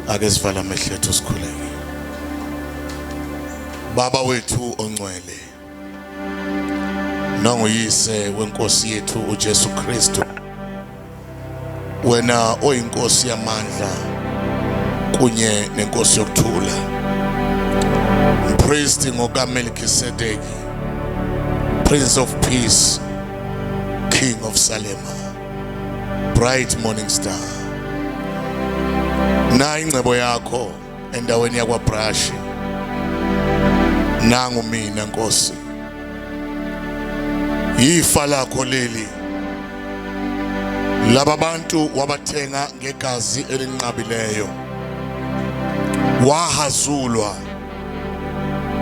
Ake sivala amehlo ethu sikhuleke. Baba wethu ongcwele, nanguyise wenkosi yethu uJesu Kristu, wena oyinkosi yamandla kunye nenkosi yokuthula, mpriest ngokaMelkisedeki, Prince of Peace, King of Salem, bright morning star. Na ingcebo yakho endaweni yakwaBrashi, nangu mina Nkosi, ifa lakho leli, laba bantu wabathenga ngegazi elinqabileyo, wahazulwa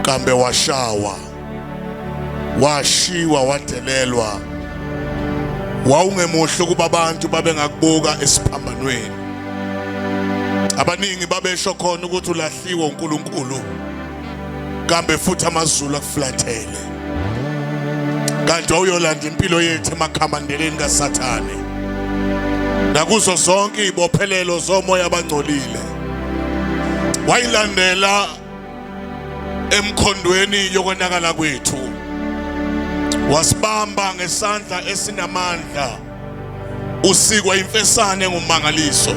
kambe washawa, washiwa wadelelwa, wawungemuhle kuba abantu babengakubuka esiphambanweni. Abaningi babesho khona ukuthi ulahliwe uNkulunkulu, kambe futhi amazulu akuflathele. Kanti awuyolanda impilo yethu emakhamandeleni kaSathane, nakuzo zonke izibophelelo zomoya abangcolile. Wayilandela emkhondweni yokonakala kwethu, wasibamba ngesandla esinamandla, usikwa imfesane ngumangaliso,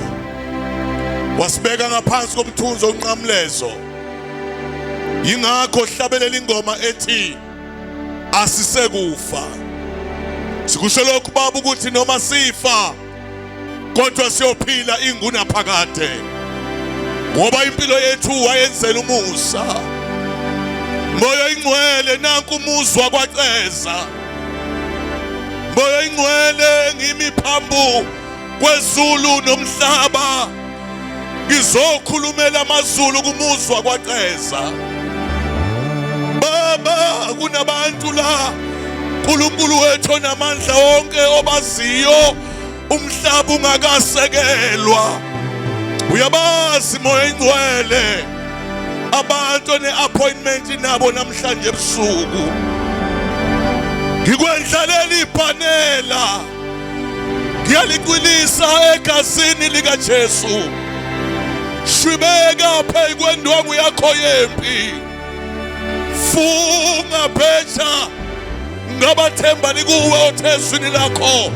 wasibeka ngaphansi komthunzi onqamlezo. Yingakho hlabelela ingoma ethi asisekufa. Sikusho lokhu Baba ukuthi noma sifa kodwa siyophila ingunaphakade, ngoba impilo yethu wayenzela umusa. Moya ingcwele nanku umuzwa kwaceza, moya ingcwele ngimi phambu kwezulu nomhlaba, ngizokhulumela amazulu kumuzwa kwaceza. Baba, kunabantu la uNkulunkulu wethu onamandla wonke obaziyo umhlaba ungakasekelwa. Uyabazi moya ingcwele abantu ne-appointment nabo namhlanje ebusuku. Ngikwendlalela ipanela, ngiyaliqinisa egazini likaJesu. Shwibeka phezu kwendwangu yakho yempi, funga phetsha ngabathemba likuwe othezwini lakho.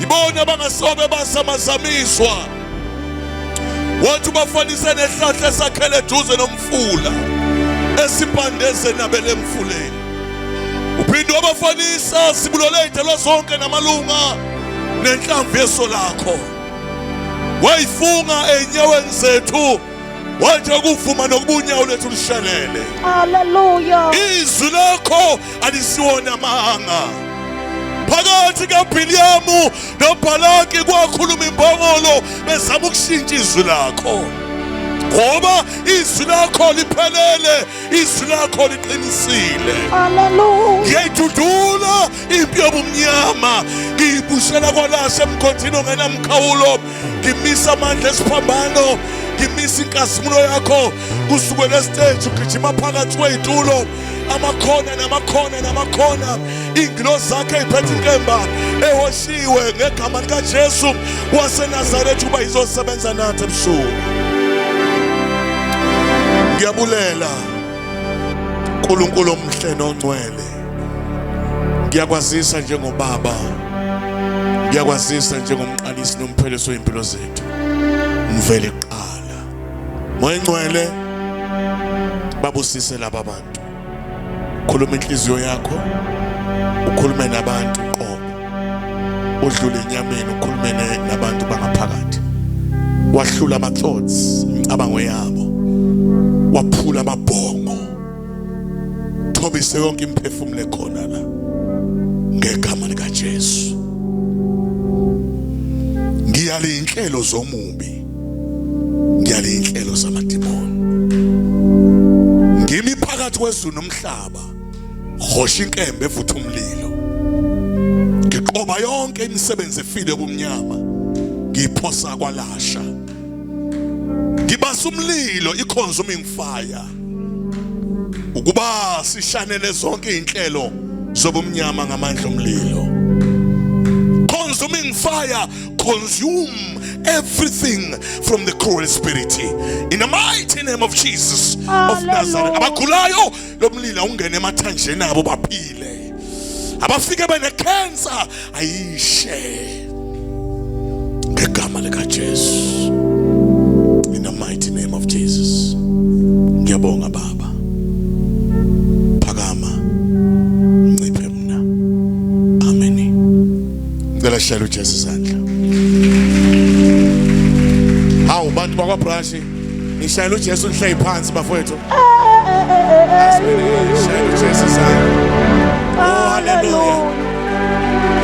Yibona abangasobe basamazamiswa, wathi bafanise nehlahla esakhele eduze nomfula esipandeze nabele emfuleni. Uphinde wabafanisa sibulole izithelo zonke namalunga nenhlamvu yeso lakho. Wayifunga enyaweni zethu, wathi ukuvuma nokubunyawo lethu lishalele. Hallelujah. Izwi lakho alisiwona amanga. Phakathi kaBhiliyamu noBhalaki kwakhuluma imbongolo bezama ukushintsha izwi lakho, ngoba izwi lakho liphelele, izwi lakho liqinisile. Hallelujah. Ngiyayidudula impi yobumnyama, ngiyibushela kwalashe emkhothini ongenamkhawulo, ngimisa amandla esiphambano, ngimisa inkazimulo yakho kusukela estage ugijima phakathi kwezitulo, amakhona namakhona namakhona. Ingilosi zakhe iphethe inkemba ehoshiwe ngegama likaJesu waseNazaretha uba izosebenza nathi ebusuku. Ngiyabulela uNkulunkulu omhle nongcwele, ngiyakwazisa njengobaba, ngiyakwazisa njengomqalisi nomphelisi weimpilo zethu, mvele kuqala. Moya ngcwele, babusise laba bantu, khuluma inhliziyo yakho, ukhulume nabantu qobo, udlule enyameni, ukhulume nabantu bangaphakathi. Wahlula ama-thoughts, imicabango yabo, waphula amabhongo, thobise yonke imiphefumulo ekhona la ngegama likaJesu. Ngiyala inhlelo zomubi, ngiyala inhlelo zamadimoni. Ngimi phakathi kwezulu nomhlaba, hosha inkembe evutha umlilo. Ngiqoba yonke imisebenzi efile kubumnyama, ngiyiphosa kwalasha. Ngibasa umlilo, i-consuming fire, ukuba sishanele zonke izinhlelo zobumnyama ngamandla omlilo. Consuming fire, consume everything from the cruel spirit. In the mighty name of Jesus of Nazareth. Abagulayo lo mlilo ungene emathanjeni abo baphile. Abafike bene cancer ayishe. Ngegama lika Jesu. In the mighty name of Jesus. Ngiyabonga Baba. Phakama. Nciphe mina. Amen. Ngicela shayela uJesu sandla. Hawu bantu bakwa branch nishayela uJesu nihleye phansi bafowethu. Shayela uJesu sandla. Oh hallelujah.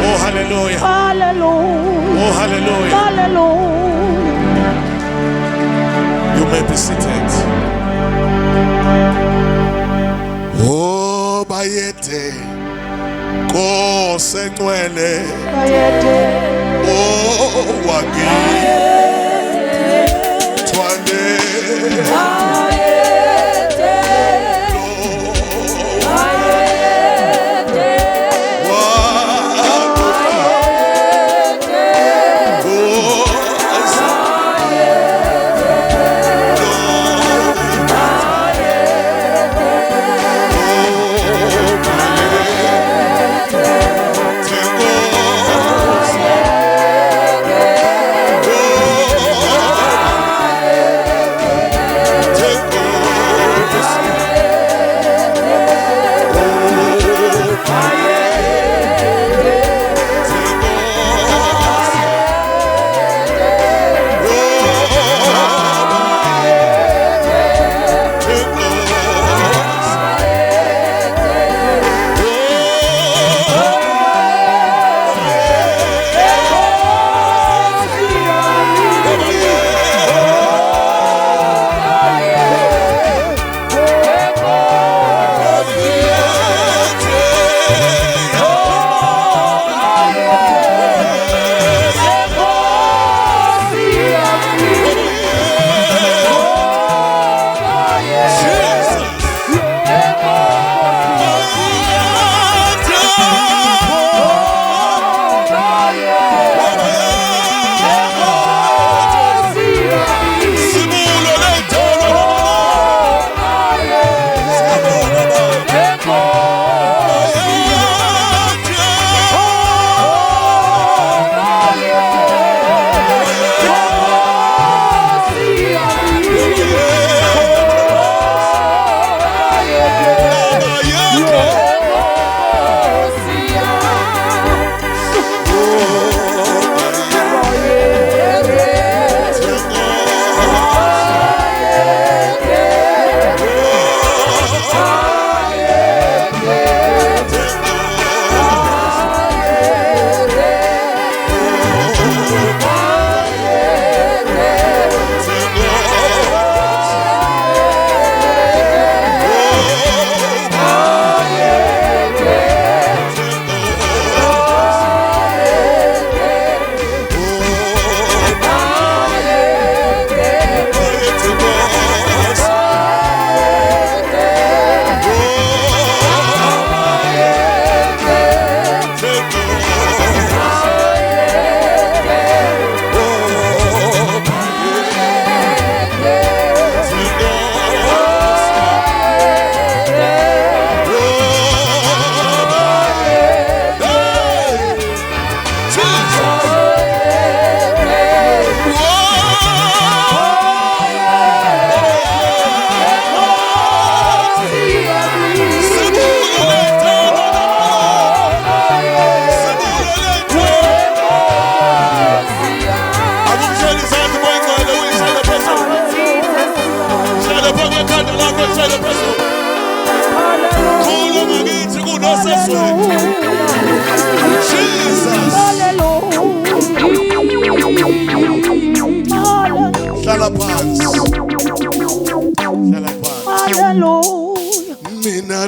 Oh hallelujah. Hallelujah. Oh hallelujah. Hallelujah. You may be seated. Oh bayete ko sengcwele oh wagi twande Hallelujah.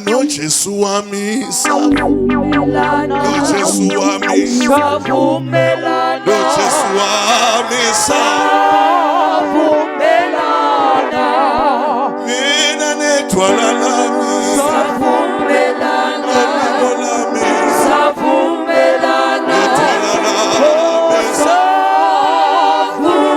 No Jesu wami savumelana, no Jesu wami savumelana, no Jesu wami savumelana, mina netwala lami savumelana, lami savumelana, netwala lami savumelana.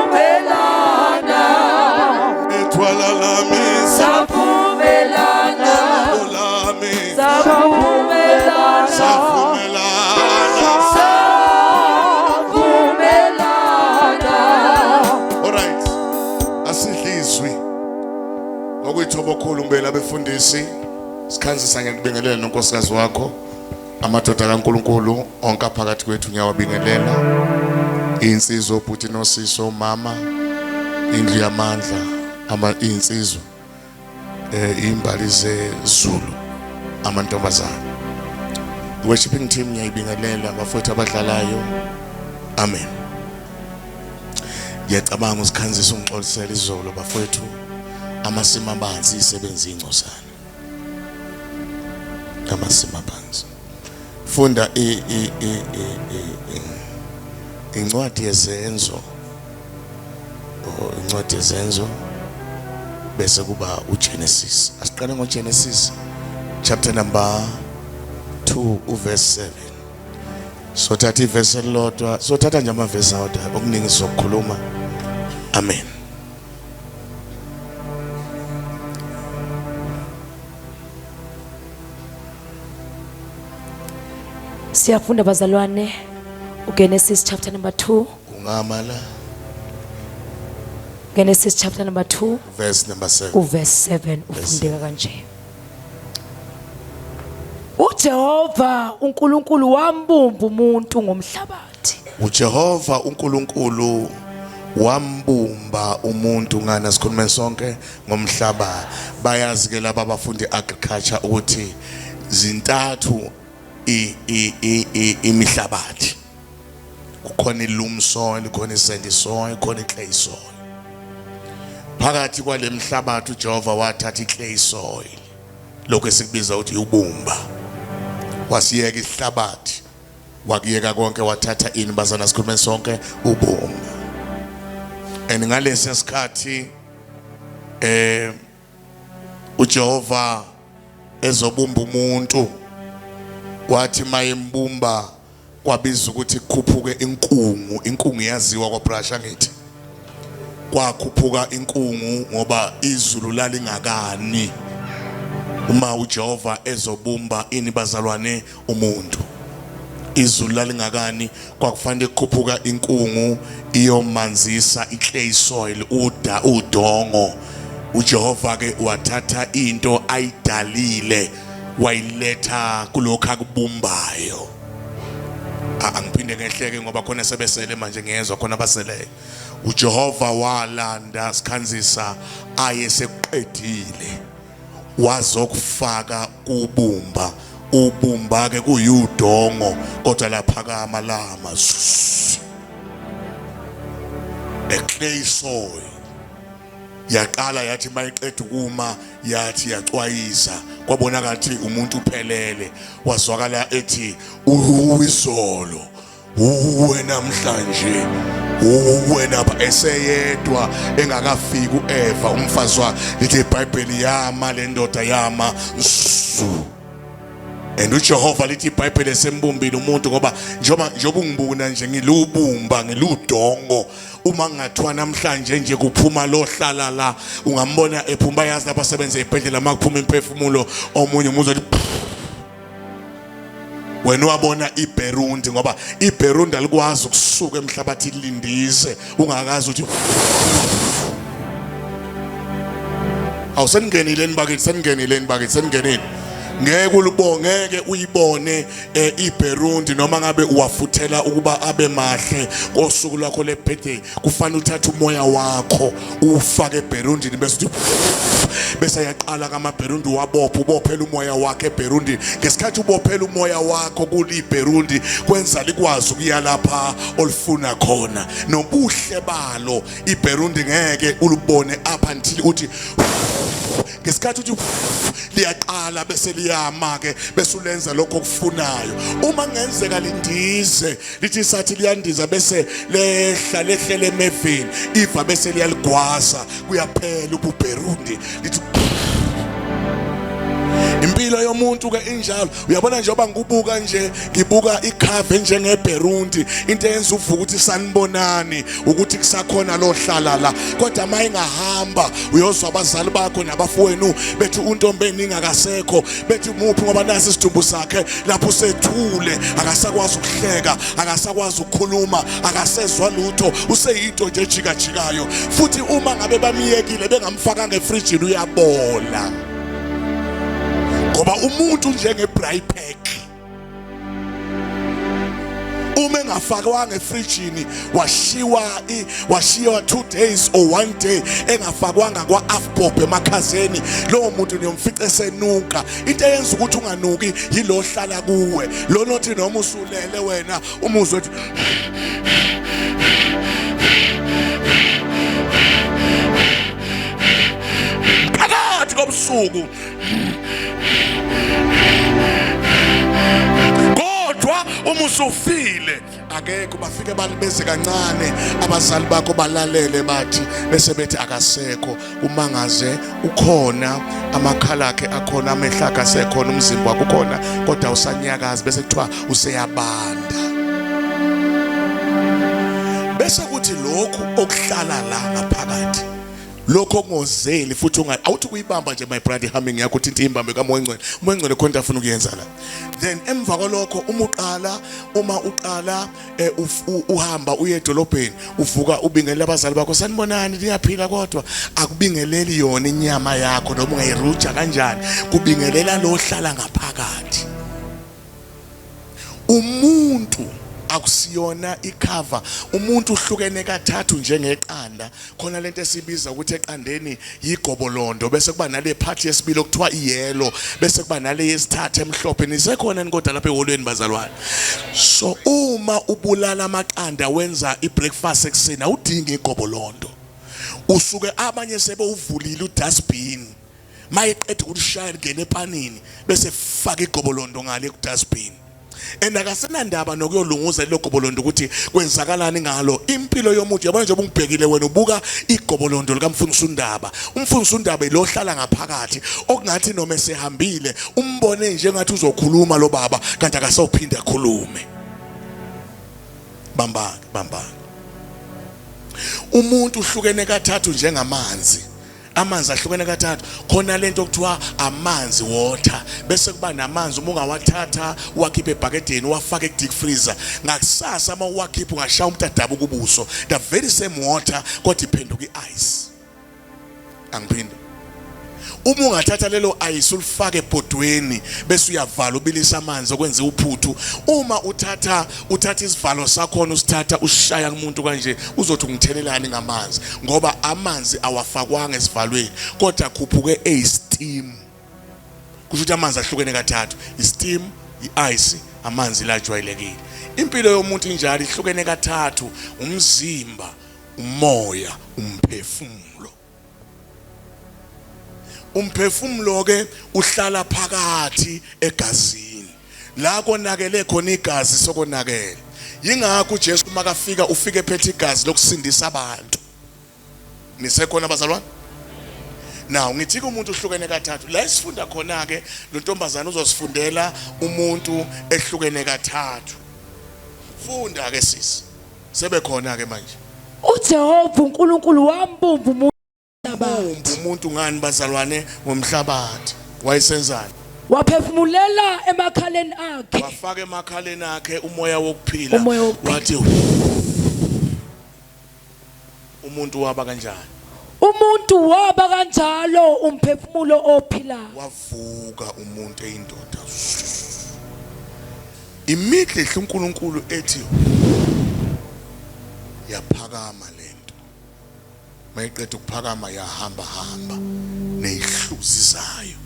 kuyithoba okhulu ngibela abefundisi sikhanzisa ngekubingelela nonkosikazi wakho amadoda kaNkulunkulu onke aphakathi kwethu ngiyawabingelela insizwa obhuti nosiso mama indlu yamandla insizwa imbali zeZulu amantombazana worshiping team ngiyayibingelela bafowethu abadlalayo amen. Ngiyacabanga usikhanzisa ungixolisela izolo bafowethu amasimo abanzi isebenza ingcosana amasimo abanzi funda incwadi yezenzo incwadi yezenzo bese kuba uGenesis. Asiqale ngoGenesis chapter number 2 verse 7. Sothatha iverse elilodwa sothatha nje amavesi awodwa okuningi sokukhuluma amen. Siyafunda bazalwane uGenesis chapter number 2. Ungamala Genesis chapter number 2 verse number 7. Uverse 7 ufundeka kanje. uJehova uNkulunkulu wambumba umuntu ngomhlabathi. uJehova uNkulunkulu wambumba umuntu ngana sikhuluma sonke ngomhlaba. Bayazi ke laba abafundi agriculture ukuthi zintathu imihlabathi. Kukhona iloam soil, kukhona isandy soil, kukhona iclay soil. Phakathi kwale mhlabathi uJehova wathatha iclay soil. Lokho esikubiza ukuthi ubumba. Wasiyeka isihlabathi. Wakuyeka konke wathatha ini bazana sikhuluma sonke ubumba. Ngalesi sikhathi uJehova ezobumba umuntu wathi mayembumba kwabiza ukuthi kukhuphuke inkungu yaziwa kwabrasha ngithi kwakhuphuka inkungu ngoba izulu lalingakani uma uJehova ezobumba ini bazalwane umuntu izulu lalingakani kwakufanele kukhuphuka inkungu iyomanzisa iclay soil udongo. uJehova ke wathatha into ayidalile wayiletha kulokho akubumbayo. Angiphinde ngehleke ngoba khona sebesele manje ngiyezwa khona abaseleyo. uJehova walanda sikhanzisa ayeseqedile wazokufaka kubumba. Ubumba ke kuyudongo kodwa lapha kamalama eclay soil yaqala yathi mayiqeda ukuma yathi yacwayiza kwabonakala ukuthi umuntu uphelele. Wazwakala ethi uwizolo namhlanje wena eseyedwa engakafiki uEva umfazi wa lithi iBhayibheli yama le ndoda yama and uJehova lithi iBhayibheli esembumbile umuntu ngoba njoba ungibuna nje ngilubumba ngiludongo. Uma ngathiwa namhlanje nje kuphuma lo hlala la ungambona ephuma yazi lapha asebenza eBhayibheli makuphuma imphefumulo omunye umuntu wena wabona iBerundi ngoba iBerundi alikwazi ukusuka emhlabathi lilindize ungakazi ukuthi awusengenile nibakithi sengenile ngeke ulubonge ngeke uyibone iBerundi noma ngabe uwafuthela ukuba abe mahle kosuku lwakho lebirthday kufanele uthathe umoya wakho ufake eBerundi bese yaqala kamaBerundi ubophela umoya wakhe eBerundi. Ngesikhathi ubophela umoya wakho kuliBerundi kwenza likwazi ukuya lapha olufuna khona nobuhle balo iBerundi ngeke ulubone up until uthi ngesikhathi uthi liyaqala bese liyama ke bese ulenza lokho okufunayo. Uma ngenzeka lindize lithi sathi liyandiza bese lehlele emeveni iva bese liyaligwasa kuyaphela ubuBerundi lithi Impilo yomuntu ke injalo. Uyabona njengoba ngikubuka nje, ngibuka ikhave njengeBerundi, into eyenza uvuka ukuthi sanibonani ukuthi kusakhona lo hlala la. Kodwa mayingahamba uyozwa abazali bakho nabafowenu bethi untombeni ingakasekho, bethi muphi ngoba nasi isidumbu sakhe lapho sethule, akasakwazi ukuhleka, akasakwazi ukukhuluma, akasezwa lutho, useyinto nje ejikajikayo. Futhi uma ngabe bamiyekile bengamfaka ngefrijini uyabola. Ngoba umuntu njenge-braai pack, uma engafakwa ngefrijini washiwa 2 days or 1 day engafakwanga kwa-afbob emakhazeni, lowo muntu niyomfica esenuka. Into eyenza ukuthi unganuki yilo hlala kuwe, lo nothi noma usulele wena umuzwe ethi phakathi kobusuku. Kodwa uma usufile akekho, bafike balibeze kancane abazali bakho balalele bathi bese bethi akasekho. Uma ngaze ukhona, amakhala akhe akhona, amehlo akhe asekhona, umzimba wakho ukhona, kodwa usanyakaza, bese kuthiwa useyabanda. Bese kuthi lokhu okuhlala la ngaphakathi, lokho kungozeli futhi awuthi kuyibamba nje my brother humming yakho uthi into imbambe kaMoya Ngcwele. Umoya Ngcwele khona afuna ukuyenza la. Then emva kwalokho uma uqala uhamba uye edolobheni, uvuka ubingelela abazali bakho, sanibonani liyaphila, kodwa akubingeleli yona inyama yakho noma ungayiruja kanjani, kubingelela lo hlala ngaphakathi. Umuntu akusiyona icover. Umuntu uhlukene kathathu njengeqanda. Khona lento esibiza ukuthi eqandeni yigobolondo, bese kuba nale part yesibili okuthiwa iyellow, bese kuba nale yesithathu emhlophe. Nisekhona nkodwa lapha eholweni bazalwane. So uma ubulala amaqanda wenza ibreakfast ekuseni, awudingi igobolondo. Usuke abanye sebe uvulile udustbin, mayeqeda ukushaya ngene epanini bese faka igobolondo ngale kudustbin. Akasenandaba nokuyolunguza lo gobolondo ukuthi kwenzakalani ngalo. Impilo yomuntu, yabona nje ungibhekile wena ubuka igobolondo likaMfundisi Ndaba. Umfundisi Ndaba lo hlala ngaphakathi, okungathi noma esehambile umbone nje ngathi uzokhuluma lo baba kanti akasawuphinda akhulume. Bamba. Umuntu uhlukene kathathu njengamanzi. Amanzi ahlukene kathathu. Khona lento okuthiwa amanzi, water, bese kuba namanzi uma ungawathatha uwakhiphe ebhakedeni uwafake ku-deep freezer, ngakusasa uma uwakhipha ungashaya umtadaba kubuso. The very same water kodwa iphenduka i-ice. Angiphinde. Uma ungathatha lelo ice ulifake ebhodweni bese uyavala ubilisa amanzi okwenza uphuthu, uma uthatha isivalo sakhona usithatha usishaya kumuntu kanje, uzothi ungithelelani ngamanzi, ngoba amanzi awafakwanga esivalweni kodwa khuphuke steam. Kusho ukuthi amanzi ahlukene kathathu, i-steam, i-ice, amanzi la ajwayelekile. Impilo yomuntu injalo ihlukene kathathu: umzimba, umoya, umphefumulo. Umphefumulo ke uhlala phakathi egazini, la konakele khona igazi sokonakele. Yingakho uJesu uma kafika ufike phethe igazi lokusindisa abantu. Nisekhona bazalwane? Now ngithi umuntu uhlukene kathathu. La isifunda khona ke lo ntombazana uzosifundela umuntu ehlukene kathathu. Funda ke sisi. Sebekhona ke manje. uJehova uNkulunkulu wambumba umuntu. Umuntu ngani bazalwane? Ngomhlabathi. Wayesenzani? Waphefumulela emakhaleni akhe. Wafaka emakhaleni akhe umoya wokuphila. Wathi umuntu waba kanjani? Umuntu waba kanjalo umphefumulo ophilayo. Wavuka umuntu eyindoda. Immediately uNkulunkulu ethi yaphakama lento. Mayiqeda ukuphakama yahamba neyihluzi zayo.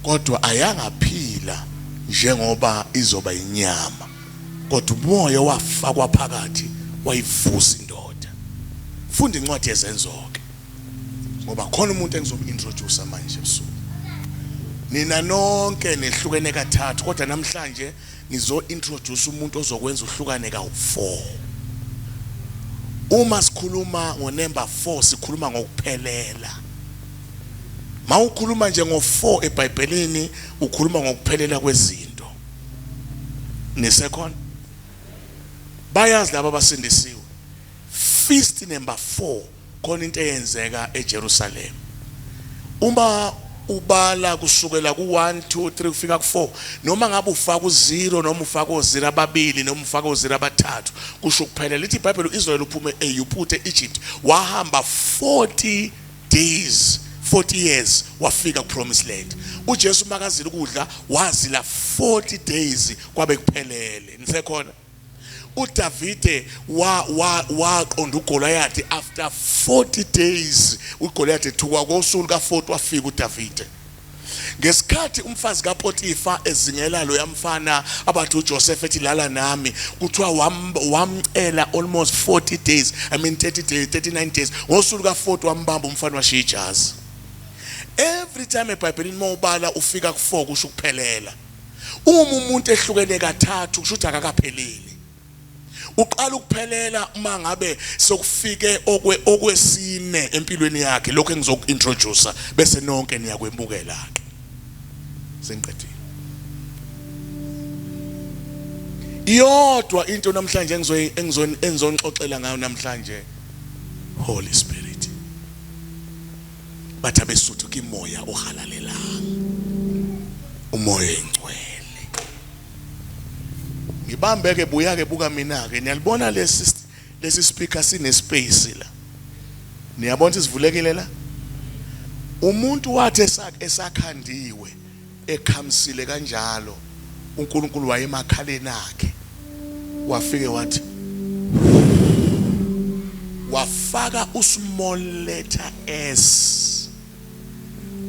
Kodwa ayangaphila njengoba izoba inyama. Kodwa umoya wafakwa phakathi wayivusa indoda. Funda incwadi yezenzo-ke. Ngoba khona umuntu engizomintroduce manje ebusuku. Nina nonke nehlukene kathathu, kodwa namhlanje ngizo-introduce umuntu ozokwenza uhlukane ka-4. Uma sikhuluma ngo number 4 sikhuluma ngokuphelela. Mawukhuluma nje ngo4 eBhayibhelini ukhuluma ngokuphelela kwezinto. Nesecond bayazi laba abasindisiwe. Feast number 4 khona into eyenzeka eJerusalem. Uma ubala kusukela ku1 2 3 ufika ku4 noma ngabe ufaka u0 noma ufaka o0 ababili noma ufaka o0 abathathu kusho kuphelela lithi iBhayibheli uIsrael uphume eYupute eEgypt wahamba 40 days 40 years wafika ku-promised land. uJesu makazila ukudla wazila 40 days kwabe kuphelele. Nisekhona uDavide waqonda uGoliath after 40 days. uGoliath ethukwa ngosuku ka40 wafika uDavide. Ngesikhathi umfazi kaPotifa ezingela lo yamfana abathi uJoseph ethi lala nami kuthiwa wamcela almost 40 days 30 days 39 days ngosuku ka40 wambamba umfana washiya ijazi. Every time eBhayibhelini mawubala ufika ku4 kusho ukuphelela. Umuntu ehlukene kathathu kusho ukuthi akakapheleli. Uqala ukuphelela uma ngabe sokufike okwesine empilweni yakhe lokho engizokuintroduce bese nonke niyakwemukela ke. Sengiqedile. Iyodwa into namhlanje engizonixoxela ngayo namhlanje Holy Spirit. Batha besuthu kimoya ohalalelang. Umoya engcwele. Ngibambe ke buya ke buka mina ke niyalibona lesi speaker sine space la. Niyabona sivulekile la? Umuntu wathi esakhandiwe ekhamsile kanjalo uNkulunkulu wayemakhaleni akhe wafike wathi wafaka usmall letter S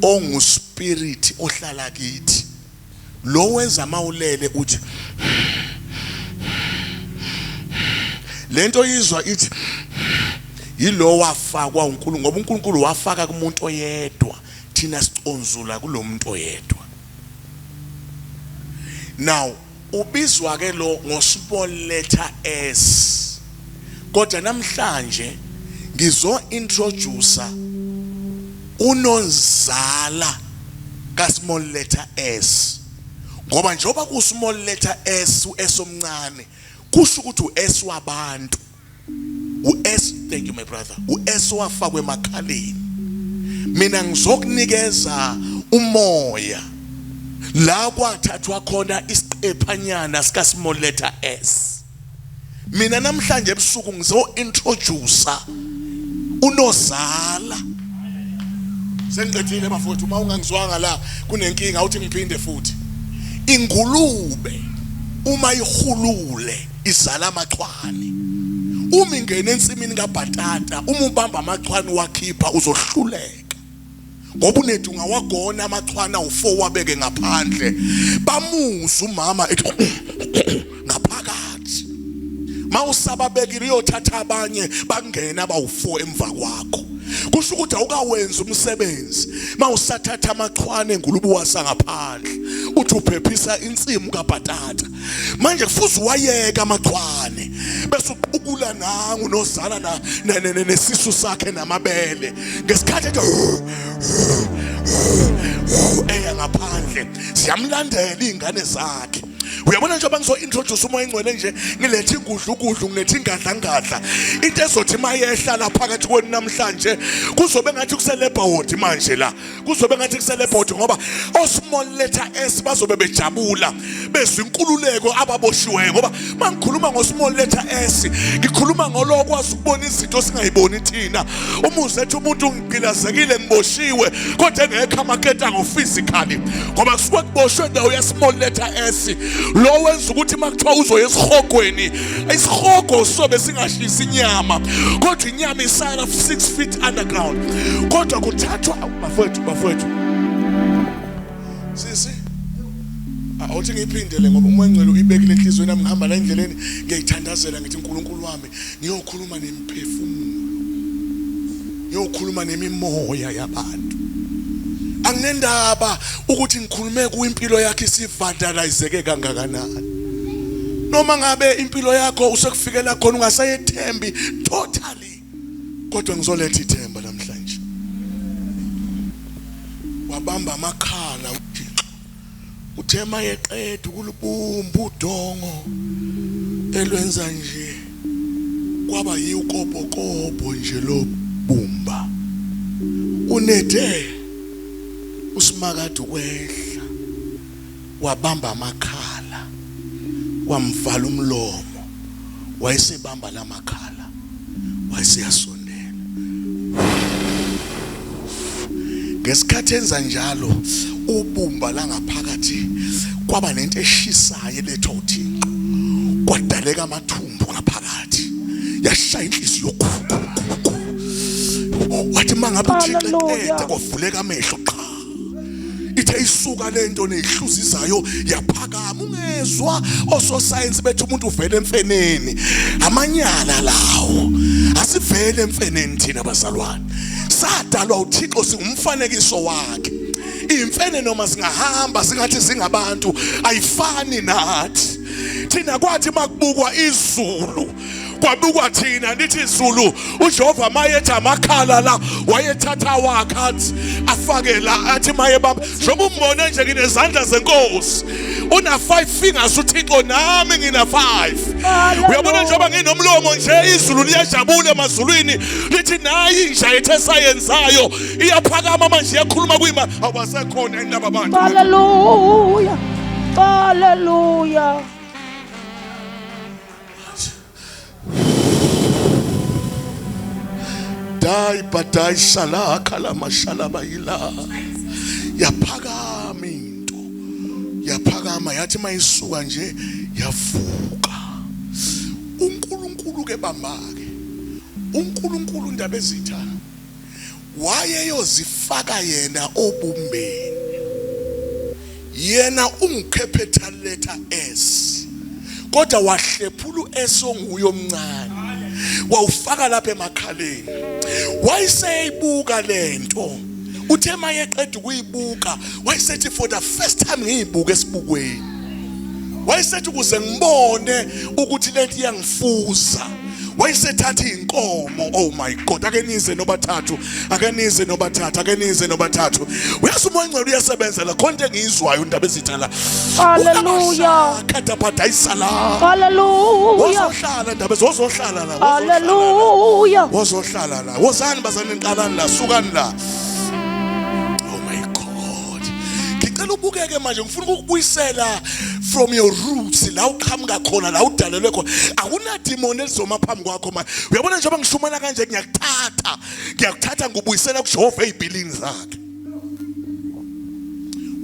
ongu spirit ohlala kithi lo wenza mawulele uthi lento yizwa ithi yilo wafakwa uNkulunkulu ngoba uNkulunkulu wafaka kumuntu oyedwa thina siconzula kulomuntu oyedwa. Now ubizwa ke lo ngosmall letter S kodwa namhlanje ngizo introduce unozala ka small letter S ngoba njoba ku small letter S uS omncane kusho ukuthi uS wabantu uS. Thank you my brother. uS wafakwe emakhaleni. Mina ngizokunikeza umoya la kwathathwa khona isiqephanyana sika small letter S. Mina namhlanje ebusuku ngizo introduce unozala. Sengiqedile bafowethu uma ungangizwanga la kunenkinga uthi ngiphinde futhi. Ingulube uma ihulule izala amachwane. Uma ingene ensimini kaBhatata uma ubamba amachwane wakhipha uzohluleka. Ngoba unethu ngawagona amachwane awu4 wabeke ngaphandle bamuza umama ngaphakathi. Mawusaba bekile uyothatha abanye bangena abawu4 emva kwakho. Kusho ukuthi awukawenza umsebenzi mawusathatha amachwane engulube wasa ngaphandle uthi uphephisa insimu kaBhatata. Manje kufuze wayeka amachwane bese uqukula nangu nozala nesisu sakhe namabele ngesikhathi ethi eya ngaphandle siyamlandela izingane zakhe. Uyabona njengoba ngizo introduce umoya engcwele nje ngilethe ingudlu ngilethe ingadla into ezothi mayehla la phakathi kwenu namhlanje kuzobe ngathi kuselebhodi manje la kuzobe ngathi kuselebhodi ngoba osmall letter S bazobe bejabula bezwe inkululeko ababoshiweyo ngoba mangikhuluma ngosmall letter S ngikhuluma ngolokwazi ukubona izinto singayiboni thina. Umuze ethi umuntu ngigilazekile ngiboshiwe kodwa engekho amaketa ngophysically ngoba kusuke kuboshwe ndawo ya small letter S. Lo wenza ukuthi makuthiwa uzoya esihogweni isihogo sobe singashisa inyama kodwa inyama isala 6 feet underground kodwa kuthathwa bafowethu sisi awuthi ngiphindele ngoba umoya engcwele uyibekile enhlizweni yami ngihamba la endleleni ngiyayithandazela ngithi uNkulunkulu wami ngiyokhuluma nemiphefumulo ngiyokhuluma nemimoya yabantu. Anginendaba ukuthi ngikhulume kuimpilo yakhe isivandalizeke kangakanani. Noma ngabe impilo yakho usekufikela khona ungasayethembi totally kodwa ngizoletha ithemba namhlanje. wabamba amakhala uThixo uthema yeqeda ukulubumba udongo elwenza nje kwaba yiukobokobo nje lobumba unede usimakade kwehla wabamba amakhala wamvala umlomo wayesebamba lamakhala wayesiyasondela ngesikhathi enza njalo ubumba la ngaphakathi kwaba nento eshisayo letha uThixo kwadaleka amathumbu ngaphakathi yashaya inhliziyo wathi mangabe uThixo eqeda kwavuleka amehlo qha ithe isuka lento nehluzizayo yaphakama ungezwa ososayensi bethi umuntu uvela emfeneni amanyala lawo asivele emfeneni thina bazalwane sadalwa uThixo singumfanekiso wakhe imfene noma singahamba singathi singabantu ayifani nathi thina kwathi makubukwa izulu kwabukwa thina nithi izulu uJehova mayethi amakhala la wayethatha wakhe afake la athi maye baba njengoba umbone nje nginezandla zenkosi una 5 fingers uThixo nami ngina 5 uyabona njengoba nginomlomo nje izulu liyajabula emazulwini lithi nayi inja ethe sayenzayo iyaphakama manje iyakhuluma kuyima awasekhona indaba abantu haleluya haleluya dai badai shala khala mashala bayila yaphakama into yaphakama yathi mayisuka nje yavuka uNkulunkulu ke bambake uNkulunkulu Ndaba ezitha wayeyozifaka yena obumbeni yena capital letter S kodwa wahlephula S onguyo omncane wawufaka lapha emakhaleni wayeseyibuka lento uthe mayeqeda ukuyibuka wayesethi for the first time ngiyibuka esibukweni wayesethi ukuze ngibone ukuthi lento iyangifuza wayesethatha inkomo oh my god akenize nobathathu akenize nobathathu akenize nobathathu uyazi umoya ngcwele uyasebenza la konke engizwayo indaba ezithala haleluya katapata isala haleluya wozohlala indaba wozohlala la haleluya wozohlala la wozani bazane enqalani la sukani la oh my god ngicela ubukeke manje ngifuna ukubuyisela from your roots la uqhamuka khona la udalelwe khona akuna demon elizoma phambi kwakho manje uyabona njengoba ngishumana kanje ngiyakuthatha ngubuyisela kuJehova ezibhilini zakhe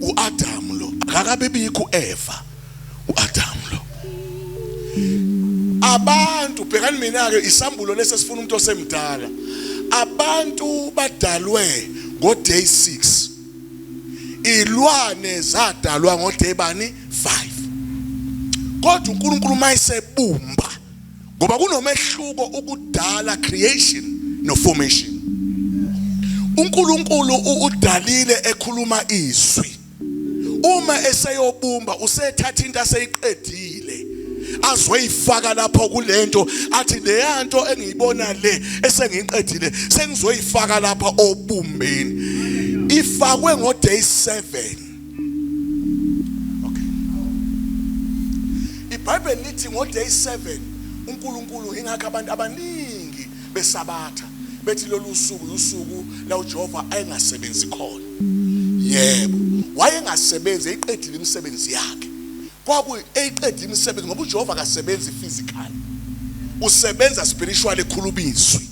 uAdam lo akakabe bikho Eva uAdam lo abantu bhekani mina ke isambulo lesifuna umuntu osemdala abantu badalwe ngo day 6 ilwane zadalwa ngo day bani 5 kodwa uNkulunkulu mayesebumba ngoba kunomehluko ukudala creation no formation uNkulunkulu udalile ekhuluma izwi uma eseyobumba usethatha into aseyiqedile azoyifaka lapho kulento athi leyanto engiyibona le esengiqedile sengizoyifaka lapha obumbeni ifakwe ngo day 7 iBhayibheli lithi ngo day 7 uNkulunkulu ingakho abantu abaningi besabatha bethi lolu suku usuku la uJehova ayengasebenzi khona yebo wayengasebenzi eqedile imisebenzi yakhe kwaku eqedile imisebenzi ngoba uJehova akasebenzi physically usebenza spiritually ekhuluma izwi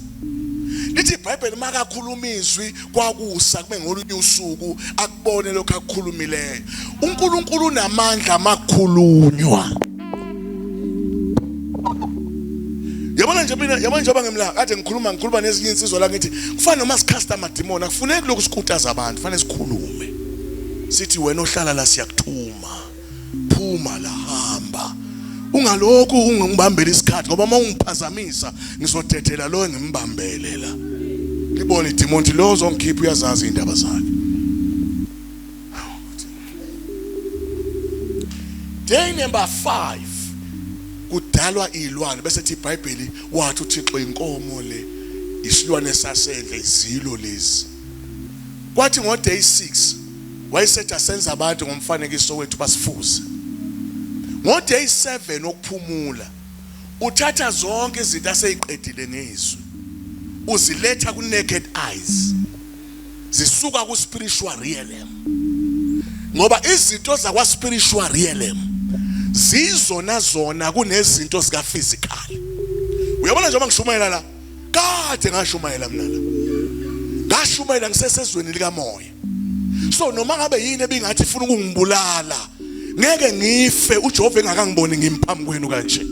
lithi iBhayibheli makakhuluma izwi kwakusa kube ngolunye usuku akubone lokho akukhulumileyo uNkulunkulu unamandla amakhulunywa yabona nje mina yabona njengoba ngemla kade ngikhuluma nezinye insizwa la ngithi kufana noma sikhasta amademon akufuneki lokhu sikhuthaza abantu kufanele sikhulume sithi wena ohlala la siyakuthuma phuma la hamba ungalokhu ungibambela isikhathi ngoba mawungiphazamisa ngisodedela lo engimbambele la libona idemon lo zongikhipha uyazazi indaba zakhe day number 5 kudalwa ilwane bese thi iBhayibheli wathi uThixo inkomo le isilwane sasendle izilo lezi kwathi ngo day 6 wayesetha senza abantu ngomfanekiso wethu basifuze. Ngo day 7 okuphumula uthatha zonke izinto aseyiqedile ngezwi uziletha ku naked eyes zisuka ku spiritual realm, ngoba izinto zakwa spiritual realm zizona zona kunezinto zika physical. Uyabona njengoba ngishumayela la, kade ngashumayela mina la, ngashumayela ngisesezweni lika moya. So noma ngabe yini ebingathi ifuna ukungibulala ngeke ngife uJehova engakangiboni ngimphambi kwenu kanje,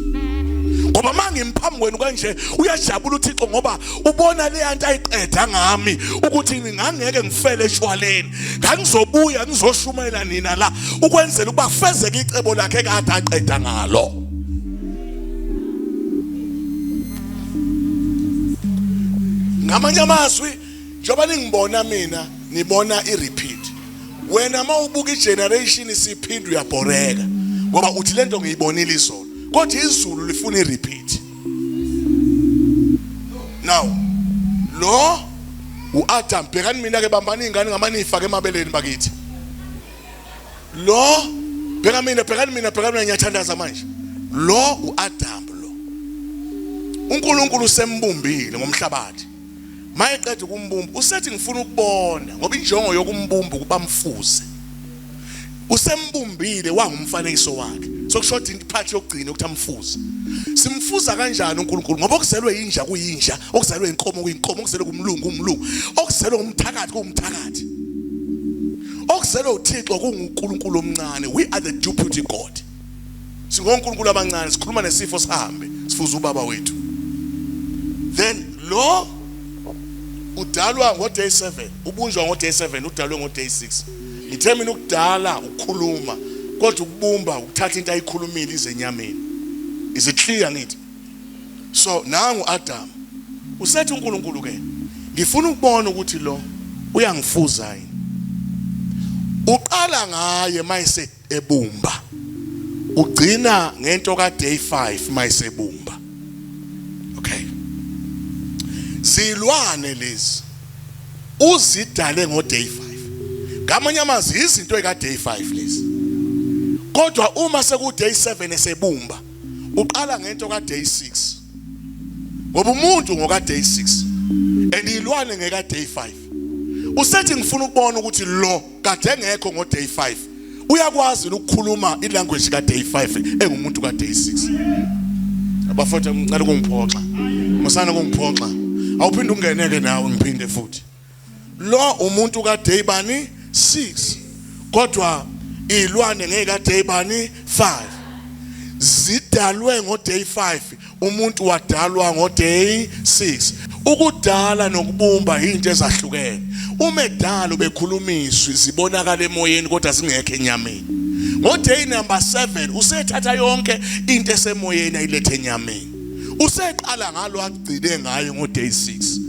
ngoba manje ngimphambi kwenu kanje uyajabula uThixo ngoba ubona le nto ayiqeda ngami ukuthi ngangeke ngifele eshwaleni, ngangizobuya ngizoshumayela nina la ukwenzela ukuba kufezeke icebo lakhe kade aqeda ngalo. Ngamanye amazwi njengoba ningibona mina nibona i-repeat. Wena mawubuka igeneration isiphindwe uyabhoreka ngoba uthi lento ngiyibonile izolo, kodwa izulu lifuna i-repeat. Now lo uAdam, bhekani mina ke bambani ingane ngamanifake emabeleni bakithi. Lo bhekani mina ngiyathandaza manje. Lo uAdam lo uNkulunkulu usembumbile ngomhlabathi. Mayeqeda ukumbumba usethi ngifuna ukubona ngoba injongo yokumbumba ukuba mfuze. Usembumbile wangumfanekiso wakhe. Sokushoda imphathi yokugcina ukuthi amfuze. Simfuza kanjani uNkulunkulu? Ngoba okuzelwe inja kuyinja, okuzelwe inkomo kuyinkomo, okuzelwe kumlungu kumlungu, okuzelwe umthakathi kumthakathi. Okuzelwe uThixo kunguNkulunkulu omncane. We are the deputy God. SingoNkulunkulu abancane, sikhuluma nesifo sihambe, sifuza ubaba wethu. Then lo udalwa ngo day 7, ubunjwa ngo day 7, udalwe ngo day 6. Ngithe mina ukudala ukukhuluma, kodwa ukubumba ukuthatha into ayikhulumile izenyameni. Is it clear ngithi? So nangu Adam usethi uNkulunkulu ke ngifuna ukubona ukuthi lo uyangifuza yini. Uqala ngaye mayise ebumba, ugcina ngento ka day 5 mayise ebumba. Okay, zilwane lezi uzidale ngo day 5. Ngamanye amazwi izinto eka day 5 lezi, kodwa uma seku day 7 esebumba uqala ngento ka day 6, ngoba umuntu ngoka day 6 and ilwane ngeka day 5. Usethi ngifuna ukubona ukuthi lo kade engekho ngo day 5 uyakwazi ukukhuluma ilanguage ka day 5 engumuntu ka day 6. Abafowethu ngicela ukungiphoxa, musana ukungiphoxa, awuphinde ungeneke nawe ngiphinde futhi. Lo umuntu ka day bani 6, kodwa ilwane ngeka day bani 5. Zidalwe ngo day 5, umuntu wadalwa ngo day 6. Ukudala nokubumba into ezahlukene. Umedala ubekhulumiswa zibonakala emoyeni kodwa zingekho enyameni. Ngo day number 7 usethatha yonke into esemoyeni ayilethe enyameni. Useqala ngalo agcine ngayo ngo day 6.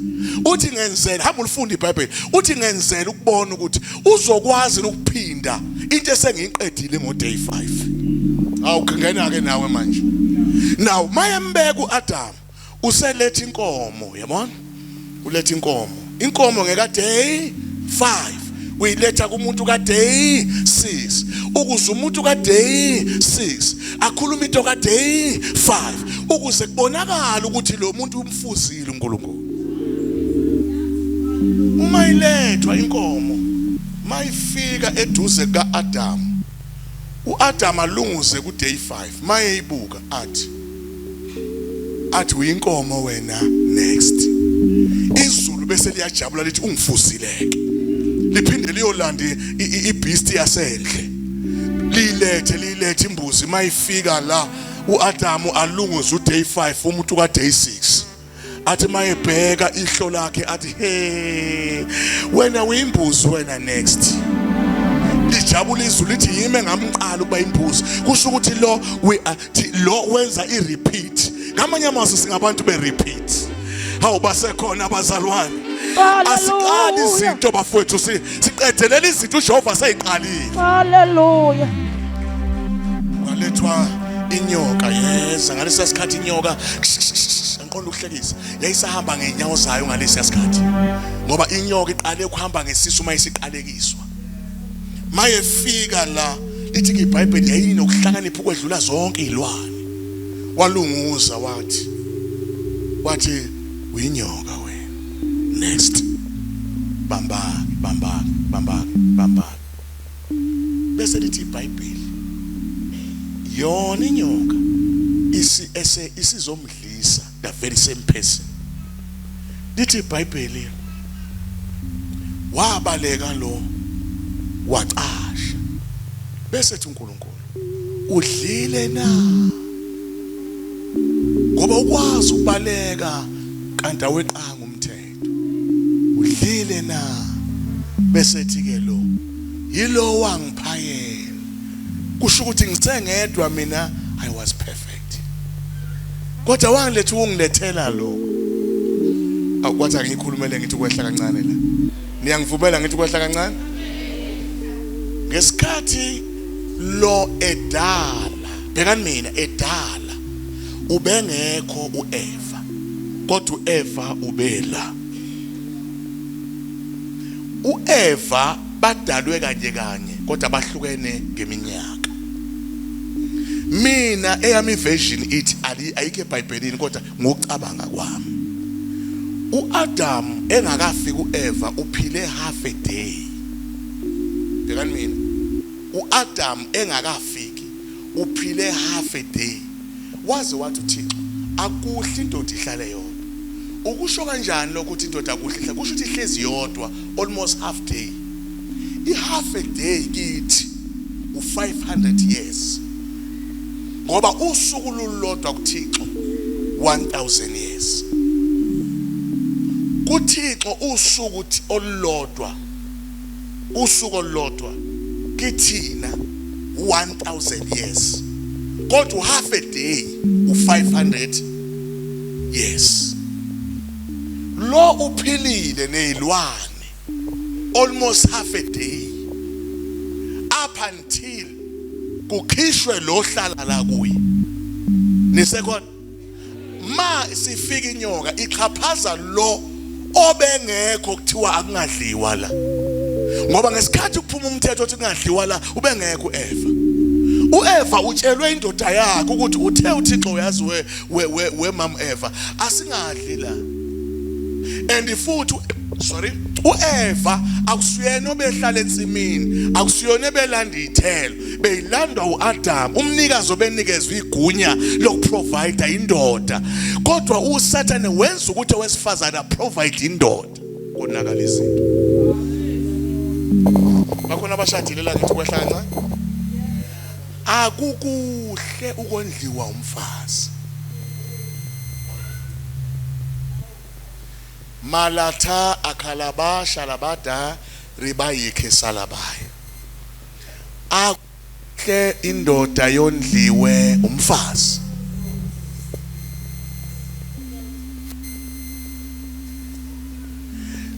Uthi ngenzela, hamba ulifunde iBhayibheli, uthi ngenzela ukubona ukuthi uzokwazi ukuphinda into esengiqedile ngo day 5. Awukungena ke nawe manje. Now mayembeka uAdam useletha inkomo, yabona? Uletha inkomo. Inkomo ngeka day 5 uyiletha kumuntu ka day 6. Ukuze umuntu ka day 6 akhuluma into ka day 5 ukuze kubonakala ukuthi lo muntu umfuzile uNkulunkulu. Uma ilethwa inkomo mayifika eduze kaAdam, uAdam alunguze ku day 5, mayeyibuka athi uyinkomo wena next. Izulu bese liyajabula lithi ungifuzileke, liphinde liyolanda ibeast yasendle, lilethe imbuzi. Mayifika la uAdam alunguze u day 5, umuntu ka day 6 athi mayebheka ihlo lakhe athi hey wena uyimbuzi wena next. Lijabula izulu lithi yime ngamqala ukuba imbuzi, kusho ukuthi lo wenza i-repeat. Ngamanye amazwi singabantu be-repeat. Hawu basekhona abazalwane, asiqali izinto bafowethu, siqedelela izinto uJehova seyiqalile. Hallelujah. Kwalethwa inyoka, yeza ngalesi sikhathi inyoka ngiqonda ukuhlekisa yayisahamba ngeenyawo zayo ngalesi sikhathi, ngoba inyoka iqale ukuhamba ngesisu mayisiqalekiswa. maye fika la lithi iBhayibheli yayini ukuhlakanipha ukwedlula zonke izilwane walunguza wathi uyinyoka wena next bamba bese lithi iBhayibheli yona inyoka isizomdlisa the very same person. Lithi iBhayibheli wabaleka lo wacasha bese ethi uNkulunkulu udlile na ngoba ukwazi ukubaleka kanti aweqanga umthetho udlile na bese ethi ke lo yilo wangiphayela kusho ukuthi ngisengedwa mina I was perfect kodwa wangiletha ungilethela lo akwathi ngikhulumele ngithi kwehla kancane la niyangivubela ngithi kwehla kancane ngesikhathi lo edala bhekani mina edala ubengekho uEva kodwa uEva ubela uEva badalwe kanye kodwa bahlukene ngeminyaka. Mina eyami version ithi ayike eBhayibhelini kodwa ngokucabanga kwami uAdam engakafika uEva uphile half a day. Bhekani mina uAdam engakafiki uphile half a day. Waze wathi uThixo akuhle indoda ihlale yodwa. Ukusho kanjani lokuthi indoda akuhle ihlale? Kusho ukuthi ihlezi yodwa almost half day. Half a day kithi u500 years. Ngoba usuku lulodwa kuThixo 1000 years. kuThixo usuku olulodwa kithina 1000 years kodwa half a day u500 years. Lo uphilile nezilwane almost half a day up until kukhishwe lo hlala la kuye. Nisekho ma sifika inyoka iqhaphaza lo obengekho kuthiwa akungadliwa la ngoba ngesikhathi kuphuma umthetho othi kungadliwa la ubengekho uEva. uEva utshelwe indoda yakhe ukuthi uthe uThixo uyazi we mam Eva asingadli la and futhi uEva akusuyena obehlala ensimini akusuyona ebelanda izithelo beyilandwa uAdam umnikazi obenikezwe igunya lokuprovide indoda kodwa uSathane wenza ukuthi owesifazana provide indoda konakala izinto. Bakhona abashadile la ngithi kwehla kancane akukuhle ukondliwa umfazi. Malata akalaba shalabada ribayike salabaye. Akhe indoda yondliwe umfazi.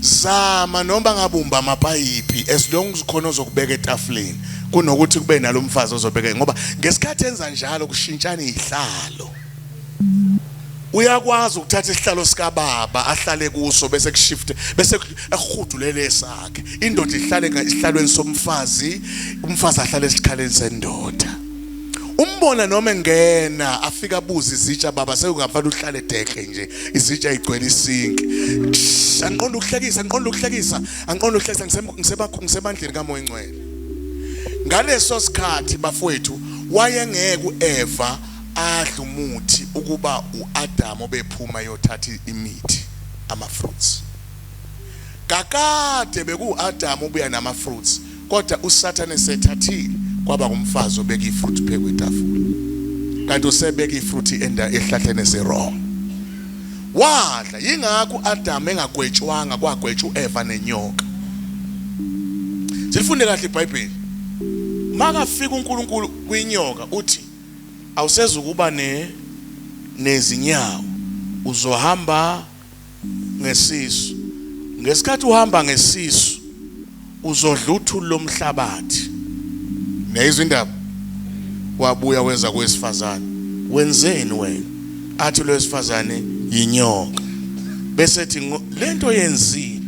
Zama noma ngabumba amapayipi as long as khona uzokubeka etafuleni kunokuthi kube nalomfazi ozobeka ngoba ngesikhathi enza njalo kushintshana izihlalo. Uyakwazi ukuthatha isihlalo sika baba ahlale kuso bese kushift bese ehudulele esakhe indoda ihlale esihlalweni somfazi umfazi ahlale esikhaleni sendoda. Umbona noma ngena afika abuza izitsha baba sekungafana uhlale dekhe nje izitsha igcwele isinki. Anqonda ukuhlekisa ngisebandleni kaMoya Ngcwele. Ngaleso sikhathi bafowethu wayengeke uEva adla umuthi ukuba uAdam obephuma yothatha imithi ama-fruits. Kakade bekuAdam obuya nama-fruits kodwa uSathane sethathile kwaba kumfazi obeka ifruit phezu kwetafula. Kanti usebeka ifruit ehlahleni esewrong. Wadla yingakho uAdam engagwetshwanga kwagwetshwa uEva nenyoka. Sifunde kahle iBhayibheli. Makafika uNkulunkulu kwinyoka uthi awusezukuba nezinyawo uzohamba ngesisu. Ngesikhathi uhamba ngesisu uzodla uthuli lomhlabathi. Neyizwe indaba wabuya wenza kwesifazane. Wenzeni wena? Athi lo wesifazane yinyoka. Bese ethi lento yenzile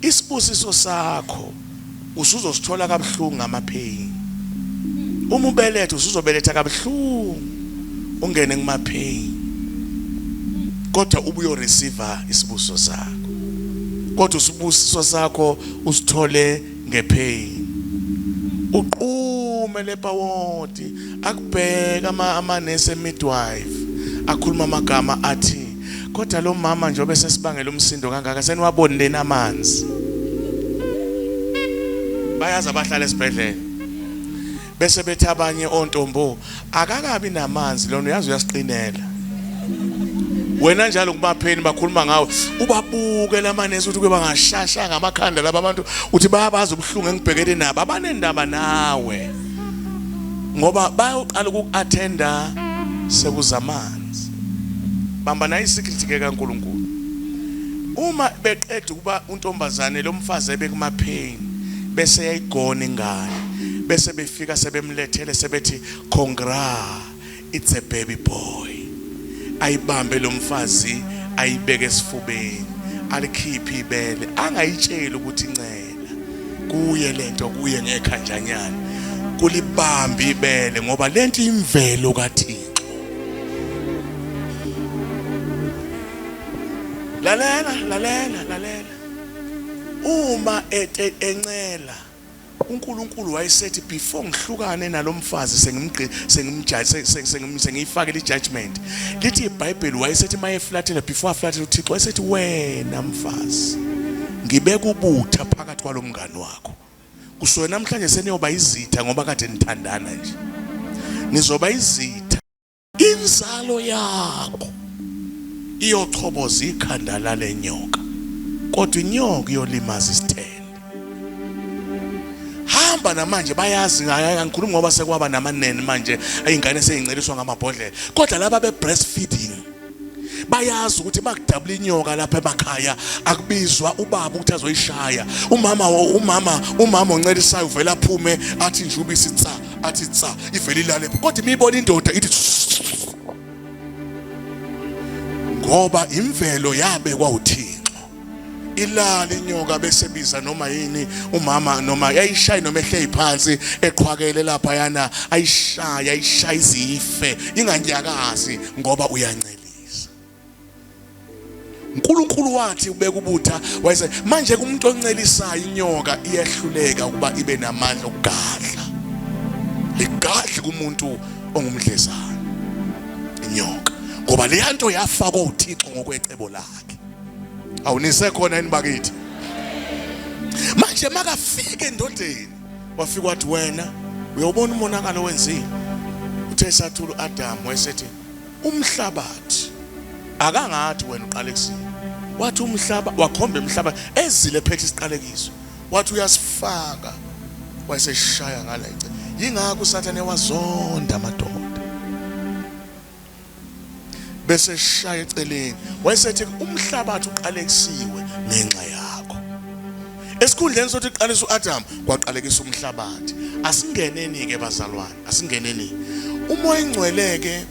isibusiso sakho usuzosithola kabuhlungu ngamapain. Uma ubeletha usuzobeletha kabuhlungu ungene kumapain. Kodwa ubuyo receiver isibuso sakho. Kodwa isibuso sakho usithole ngepain. Uqume lepawoti akubheka amanese midwife akhuluma amagama athi kodwa lo mama njobe sesibangela umsindo kangaka seniwabonile amanzi. Bayaza abahlala esibhedlela bese bethi abanye ontombo akakabi namanzi lona uyazi uyasiqinela. Wena njalo kumapheni bakhuluma ngawe ubabuke lamanesi ukuthi kube bangashasha ngamakhanda laba abantu uthi bayabaza ubuhlungu engibhekene nabo abanendaba nawe ngoba bayoqala ukuattenda sekuzamanzi. Bamba nayo isikhithi ke kaNkulunkulu. Uma beqeda ukuba untombazane lomfazi ebekumapheni bese yayigona ingane bese befika sebemlethele sebethi congrats it's a baby boy. Ayibambe lo mfazi ayibeke esifubeni alikhiphe ibele angayitshela ukuthi incela kuye lento kuye ngekhanjanyana kulibambe ibele ngoba lento imvelo kaThixo. Lalela uma encela uNkulunkulu wayesethi before ngihlukane nalomfazi sengiyifakela ijudgment. Lithi iBhayibheli wayesethi mayeflathela before aflathela uThixo wayesethi wena mfazi ngibeka ubutha phakathi kwalomngane wakho. Kusho namhlanje seniyoba izitha ngoba kade nithandana nje. Nizoba izitha. Inzalo yakho iyochoboza ikhanda lale nyoka. Kodwa inyoka iyolimaza isithende. Hamba namanje bayazi ngikhuluma ngoba sekwaba namanene manje ayingane seyinceliswa ngamabhodlela. Kodwa laba be breastfeeding bayazi ukuthi bakudabula inyoka lapha emakhaya akubizwa ubaba ukuthi azoyishaya. Umama oncelisayo uvela aphume athi nje ubisi tsa athi tsa ivela ilale. Kodwa imibona indoda ithi ngoba imvelo yabekwa uThixo. Ilala inyoka bese biza noma yini umama noma yayishaya noma ehle iphansi eqhwakele lapha yana ayishaya izife inganyakazi ngoba uyancelisa. uNkulunkulu wathi ubeka ubutha wayese manje kumuntu oncelisayo inyoka iyahluleka ukuba ibe namandla okugadla. Ligadli kumuntu ongumdlezana inyoka ngoba le nto yafakwa uThixo ngokwecebo lakhe. Awunise khona yini bakithi? Manje makafika endodeni wafika wathi wena uyobona umonakalo wenzile. Uthe sathula uAdam wayesethi umhlabathi akangathi wena uqale kusini. Wathi umhlaba wakhomba umhlaba ezile phethe isiqalekiso. Wathi uyasifaka wayeseshaya ngala ice. Yingakho uSathane wazonda amadoda. Bese shaya eceleni wayesethi umhlabathi uqalekisiwe ngenxa yakho. Esikhundleni sokuthi iqalisa uAdam kwaqalekisa umhlabathi. Asingeneni ke bazalwane, asingeneni. Umoya engcweleke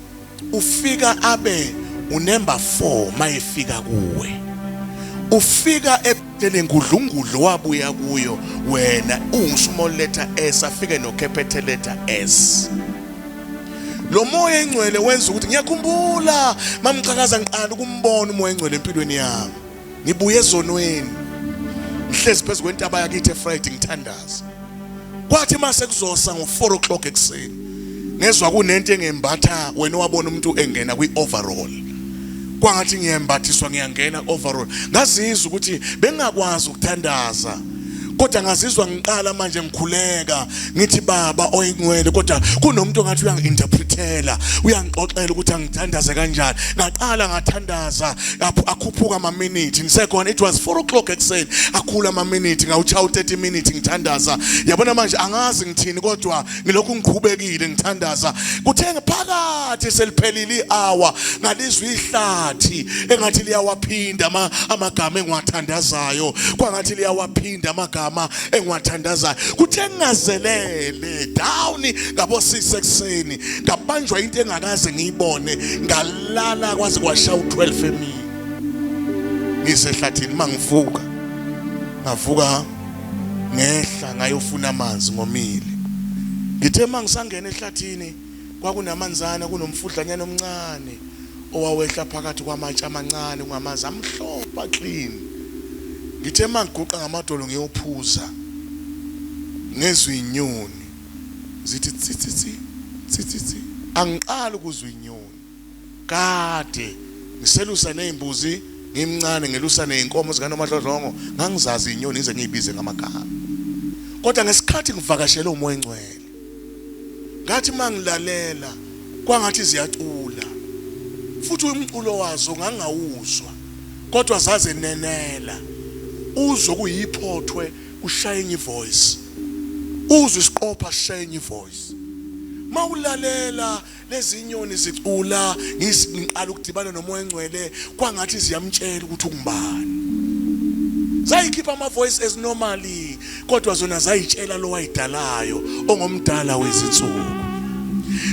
ufika abe uNumber 4 mayefika kuwe. Ufika ebhedele ngudlungudlu wabuya kuyo wena ungusmall letter S afike no capital letter S. Lo moya engcwele wenza ukuthi ngiyakhumbula mamqhakaza ngiqala ukumbona umoya engcwele empilweni yami. Ngibuye ezonweni. Ngihlezi phezu kwentaba yakithi eFriday ngithandaza. Kwathi mase kuzosa ngo4 o'clock ekseni. Ngezwe kunento engembatha wena wabona umuntu engena kwi-overall. Kwangathi ngiyembathiswa ngiyangena overall. Ngazizwa ukuthi bengakwazi ukuthandaza. Kodwa ngazizwa ngiqala manje ngikhuleka ngithi baba oyingcwele kodwa kunomuntu ongathi uyangi-interpretela uyangixoxela ukuthi angithandaze kanjani. Ngaqala ngathandaza akhuphuka ama minute ngisekhona. It was 4 o'clock ekseni akhula ama minute ngawuchaya 30 minutes ngithandaza. Yabona manje angazi ngithini kodwa ngilokhu ngiqhubekile ngithandaza. Kuthe phakathi seliphelile ihour ngalizwe ihlathi engathi liyawaphinda amagama engiwathandazayo. Kwangathi liyawaphinda amagama engiwathandazayo. Kuthe ngingazelele down ngabo 6 ekseni ngabanjwa into engakaze ngiyibone ngalala kwaze kwashaya u12 emini. Ngisehlathini mangivuka ngavuka ngehla ngayofuna amanzi ngomile. Ngithe mangisangena ehlathini kwakunamanzana kunomfudlanyana omncane owawehla phakathi kwamatshe amancane kungamanzi amhlophe clean. Ngithe mangiguqa ngamadolo ngiyophuza ngezwe inyoni zithi tsitsi angiqala ukuzwa inyoni kade ngiselusa nezimbuzi ngimncane ngelusa nezinkomo zikanomadlodlongo ngangizazi inyoni ngize ngiyibize ngamagama. Kodwa ngesikhathi ngivakashele umoya engcwele ngathi mangilalela kwangathi ziyacula futhi umculo wazo ngangawuzwa kodwa zaze nenela uzwe kuyiphothwe kushaying voice uzwe isiqopha shaying voice mawulalela lezi inyoni zicula ngiqala ukudibana nomoya engcwele kwangathi ziyamtshela ukuthi ungubani. Zayikhipha ama voice as normally kodwa zona zayitshela lo wayidalayo ongomdala wezinsuku.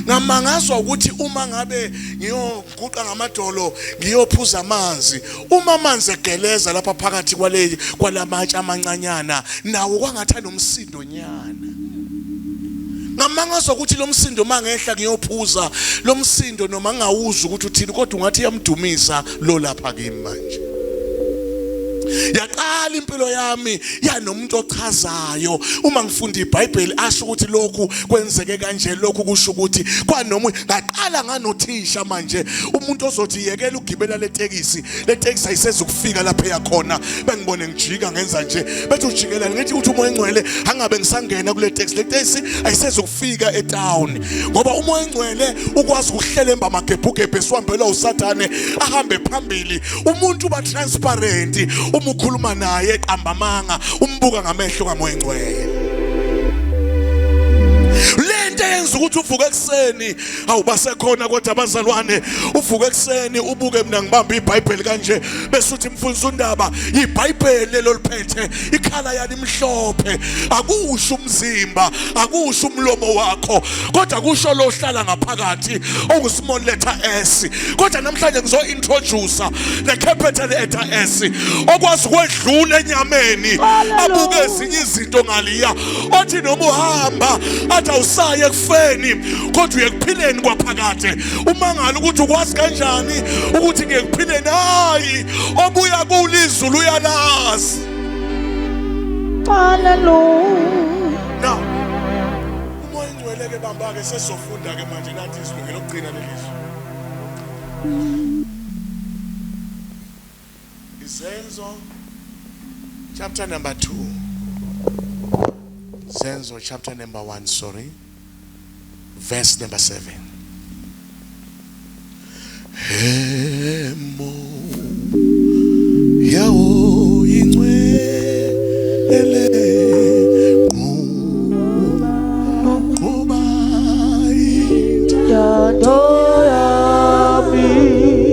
Ngamangazwa ukuthi uma ngabe ngiyoguqa ngamadolo ngiyophuza amanzi uma amanzi egeleza lapha phakathi kwalamatshe amancanyana nawo kwangathi nomsindo nyana. Ngamangazwa ukuthi lo msindo mangehla ngiyophuza lo msindo noma ngawuzwa ukuthi uthini kodwa ungathi yamdumisa lo lapha kimi manje. Yaqala impilo yami yanomuntu ochazayo uma ngifunda iBhayibheli asho ukuthi lokhu kwenzeke kanje lokhu kusho ukuthi kwanoma ngaqala nganothisha manje umuntu ozothi yekela ugibela letekisi ayiseze ukufika lapha eyakhona bengibone ngijika ngenza nje bethi ujikela ngithi uthi umoya engcwele angabe ngisangena kule tekisi ayiseze ukufika etown ngoba umoya engcwele ukwazi ukuhlela emba magebhugebhe esiwambelwa uSathane ahambe phambili umuntu ba transparent uma ukhuluma naye eqamba amanga umbuka ngamehlo kamoya engcwele. Lento yenza ukuthi uvuke ekseni awubasekhona kodwa abazalwane uvuke ekseni ubuke mina ngibamba iBhayibheli kanje bese uthi mfundisi uNdaba iBhayibheli lelo liphethe ikhala yali imhlophe akusho umzimba akusho umlomo wakho kodwa kusho lo hlala ngaphakathi ongu-small letter S kodwa namhlanje ngizo introduce the capital letter S okwazi ukwedlula enyameni abuke ezinye izinto ngaliya othi noma uhamba athi awusaye ekufeni kodwa uyekuphileni kwaphakade uma ngalo ukuthi ukwazi kanjani ukuthi ngiyekuphileni hayi obuya kulizulu uyalazi. Hallelujah. Now umoya engcwele ke bamba ke sesizofunda ke manje nathi isilungelo lokugcina lelizo. Izenzo chapter number 2. Zenzo chapter number 1, sorry. Verse number 7. Hemo yao ingcwele ngoba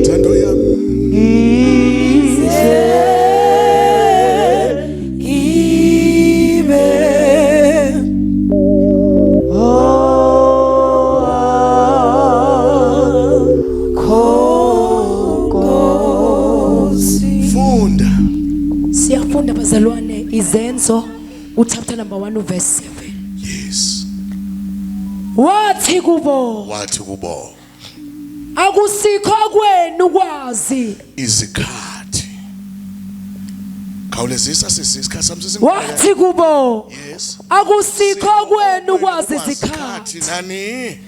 tando Bazalwane Izenzo chapter number 1 verse 7. Yes. Wathi kubo akusikho kwenu kwazi izikhathi khawulezisa isikhathi samsisi. Wathi kubo yes akusikho kwenu kwazi izikhathi nani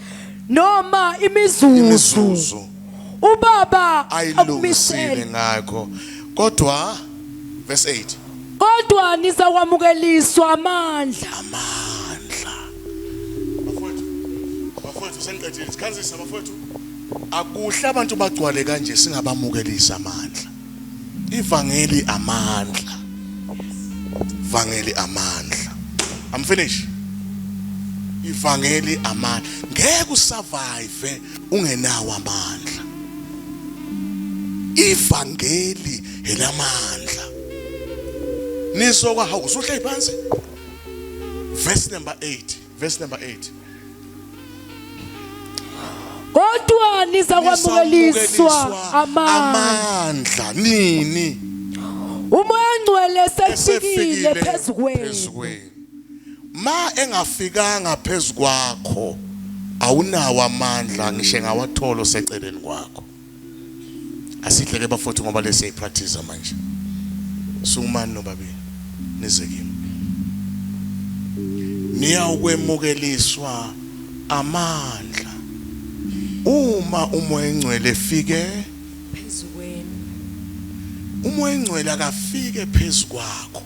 noma imizuzu ubaba ayilumisile ngakho kodwa verse 8 kodwa nizakwamukeliswa amandla. Bafowethu sengiqedile sikhanzisa bafowethu akuhle abantu bagcwale kanje singabamukelisa amandla. Ivangeli amandla. I'm finished. Ivangeli amandla. Ngeke usurvive ungenawo amandla. Ivangeli elamandla. Nisoka how usuhle phansi. Verse number 8. Kodwa nizakwamukeliswa amandla nini umoya engcwele sefikile phezu kwenu phezukweni ma engafikanga phezukwakho awunawo amandla ngisho ngawatholo seceleni kwakho asihle ke bafowethu ngoba lesi practice manje sungumani nobabili nizekini niya ukwemukeliswa amandla uma umoya engcwele efike phezukweni umoya engcwele akafike phezukwakho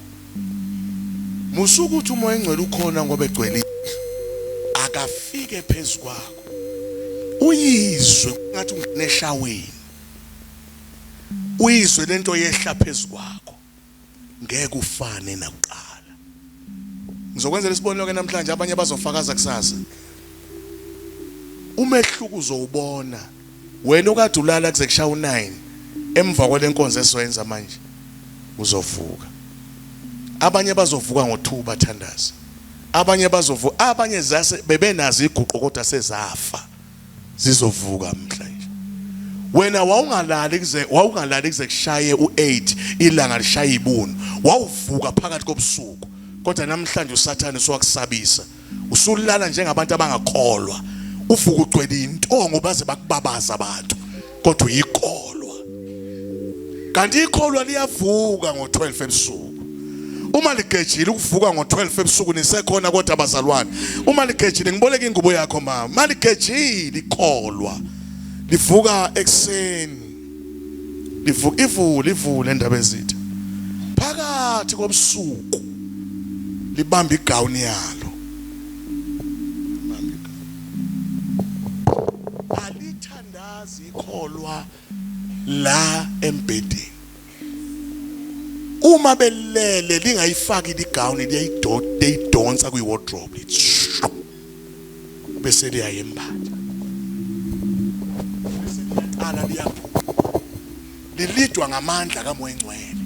musuku uthi umoya engcwele ukhona ngoba egcwele akafike phezukwakho uyizwe ngathi ungene eshaweni uyizwe lento yehla phezukwakho ngeke ufane nakuqala ngizokwenzela isibonelo ke namhlanje abanye bazofakaza kusasa umehluko uzowubona wena okade ulala kuze kushaya u9 emva kwalenkonzo esiwenza manje uzovuka abanye bazovuka ngo2 bathandaza abanye bazovuka abanye zase bebenazi iguqo kodwa sezafa zizovuka namhlanje wena wawungalali kuze kushaye u8 ilanga lishaya ibunu wawuvuka phakathi kobusuku kodwa namhlanje usathane sowakusabisa usulala njengabantu abangakholwa uvuka ugcwele intongo baze bakubabaza abantu kodwa uyikholwa kanti ikholwa liyavuka ngo12 ebusuku uma ligejile ukuvuka ngo12 ebusuku nisekhona kodwa abazalwane uma ligejile ngiboleka ingubo yakho mama maligejile ikholwa livuka ekseni livuka ivule endaba ezitha phakathi kobusuku libamba igawuni yalo alithandazi ikholwa la embedeni uma belele lingayifaki igawuni liyidonsa kwi-wardrobe bese liyayembatha ala liyaphuka lilidwa ngamandla kamoya engcwele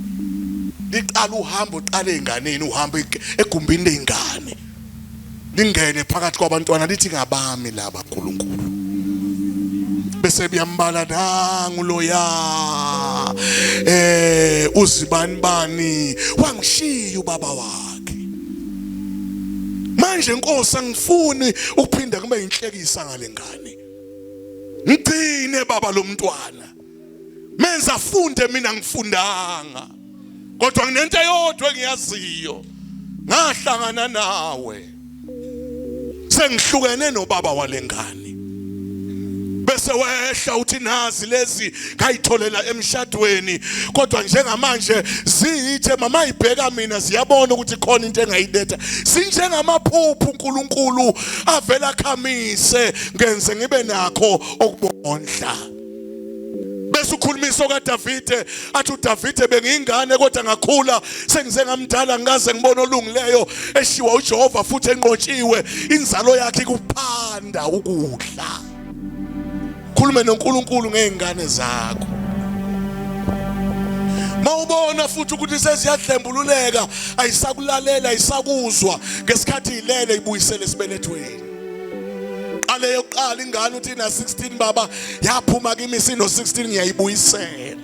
liqala uhambo uqala enganeni uhambo egumbini lezingane lingene phakathi kwabantwana lithi ngabami laba uNkulunkulu bese biyambala nangu loya uzibani wangishiya ubaba wakhe manje Nkosi angifuni ukuphinda kube inhlekisa ngalengane ngigcine baba lomntwana menza afunde mina ngifundanga kodwa nginento eyodwa engiyaziyo ngahlangana nawe sengihlukene nobaba walengane bese wehla uthi nazi lezi ngayitholela emshadweni kodwa njengamanje zithe mama ibheka mina ziyabona ukuthi khona into engayiletha sinjengamaphuphu uNkulunkulu avela khamise ngenze ngibe nakho okubondla bese ukhulumisa kaDavide athi uDavide bengingane kodwa ngakhula sengize ngamdala ngaze ngibona olungileyo eshiwa uJehova futhi enqotshiwe inzalo yakhe kuphanda ukudla khulume noNkulunkulu ngezingane zakho mawubona futhi ukuthi seziyadlembululeka ayisakulalela ayisakuzwa ngesikhathi ilele ibuyisele esibelethweni qale yoqala ingane uthi na 16 baba yaphuma kimi sino 16 ngiyayibuyisela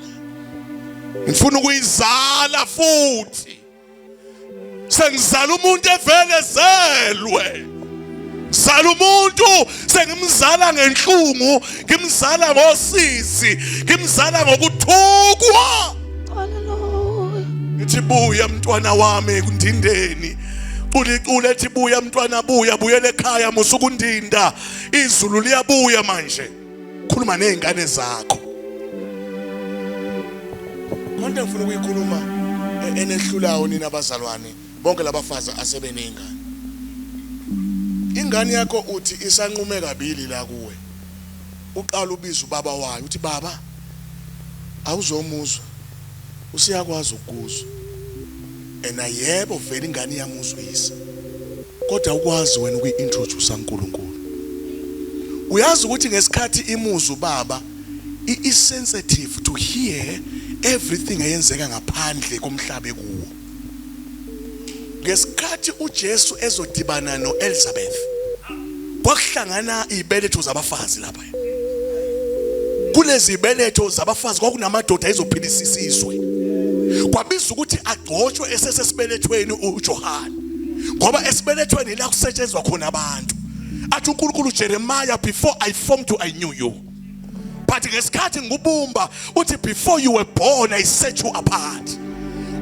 ngifuna ukuyizala futhi sengizala umuntu evele zelwe zala umuntu sengimzala ngenhlungu ngimzala ngosisi ngimzala ngokuthukwa haleluya ngithi buya mntwana wami kundindeni ulicule ethi buya mntwana buya buyele ekhaya musukundinda izulu liyabuya manje khuluma nezingane zakho konke ngifuna ukuyikhuluma enehlulayo nina abazalwane bonke labafazi asebenengane ingane yakho uthi isanqume kabili la kuwe uqala ubiza ubaba wayo uthi baba awuzomuzwa usiyakwazi ukuzwa yebo vele ingane yamuzwisa kodwa ukwazi wena ukuintroduce uNkulunkulu uyazi ukuthi ngesikhathi imuzwa ubaba is sensitive to hear everything eyenzeka ngaphandle komhlaba kuwo ngesikhathi uJesu ezodibana noElizabeth kwakuhlangana izibeletho zabafazi lapha kulezi zibeletho zabafazi kwakunamadoda ezophilisisa izwe kwabiza ukuthi agcotshwe esesesibelethweni uJohane ngoba esibelethweni la kusetshenzwa khona abantu. Athi uNkulunkulu Jeremiah, before I formed you I knew you. But ngesikhathi ngubumba uthi before you were born I set you apart.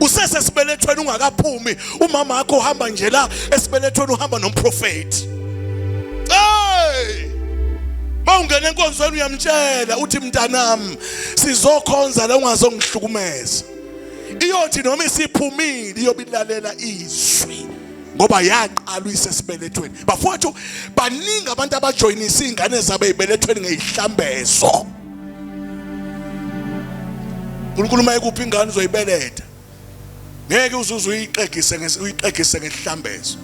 Usese sibelethweni ungakaphumi, umama wakho uhamba nje la esibelethweni uhamba nomprofeti. Hey! Bawungena enkonzweni uyamtshela uthi mntanami sizokhonza la ungazongihlukumeza. Iyothi noma isiphumile iyobilalela izwi ngoba yaqala uyisesibelethweni. Bafowethu baningi abantu abajoyinisa izingane zabo ezibelethweni ngehlambezo. uNkulunkulu mayekuphi ingane uzoyibeletha ngeke uzuze uyiqegise ngehlambezo.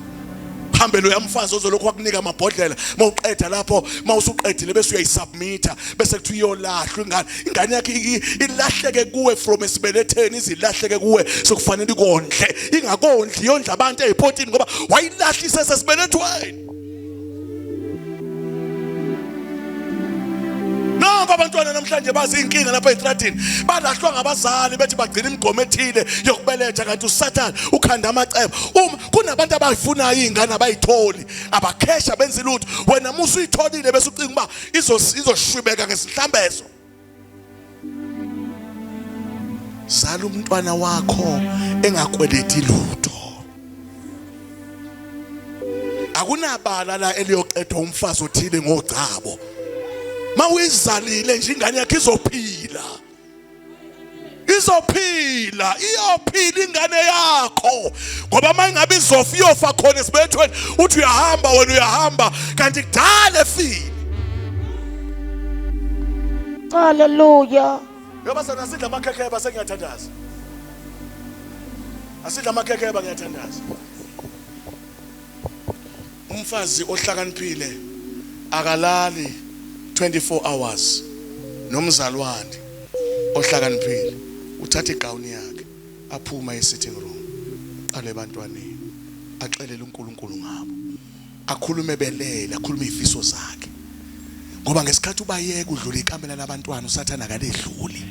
Hambele uyamfazi ozolokhu akunika amabhodlela mawuqeda lapho mawusuqedile bese uyayisubmita bese kuthi iyolahlwa ingane yakhe ilahleke kuwe from esibeletheni izilahleke kuwe sokufanele ikondle ingakondli yondla abantu ezipotini ngoba wayilahlisa sesibelethweni. Nonke abantwana namhlanje bazi inkinga lapha eTradini balahlwa ngabazali bethi bagcina imigqomo ethile yokubeletha kanti uSathane ukhanda amacebo. Uma kunabantu abayifunayo izingane abayitholi abakhesha benza lutho wena musu uyitholile bese ucinga uba izoshwibeka ngesihlambezo. Sala umntwana wakho engakweleti lutho. Akunabala la eliyoqedwa umfazi othile ngogcabo. Mawuyizalile nje ingane yakhe izophila iyophila ingane yakho ngoba mangabe izofa iyofa khona esibelethweni uthi uyahamba wena uyahamba kanti kudala efile. Hallelujah. Yoba sana sidla amakhekheba sengiyathandaza. Asidla amakhekheba ngiyathandaza. Umfazi ohlakaniphile akalali 24 hours nomzalwane ohlakaniphile uthatha igawuni yakhe aphuma e-sitting room qale ebantwaneni axelele uNkulunkulu ngabo akhulume belela akhulume izifiso zakhe ngoba ngesikhathi ubayeka udlula ikamela labantwana uSathane akaledluli.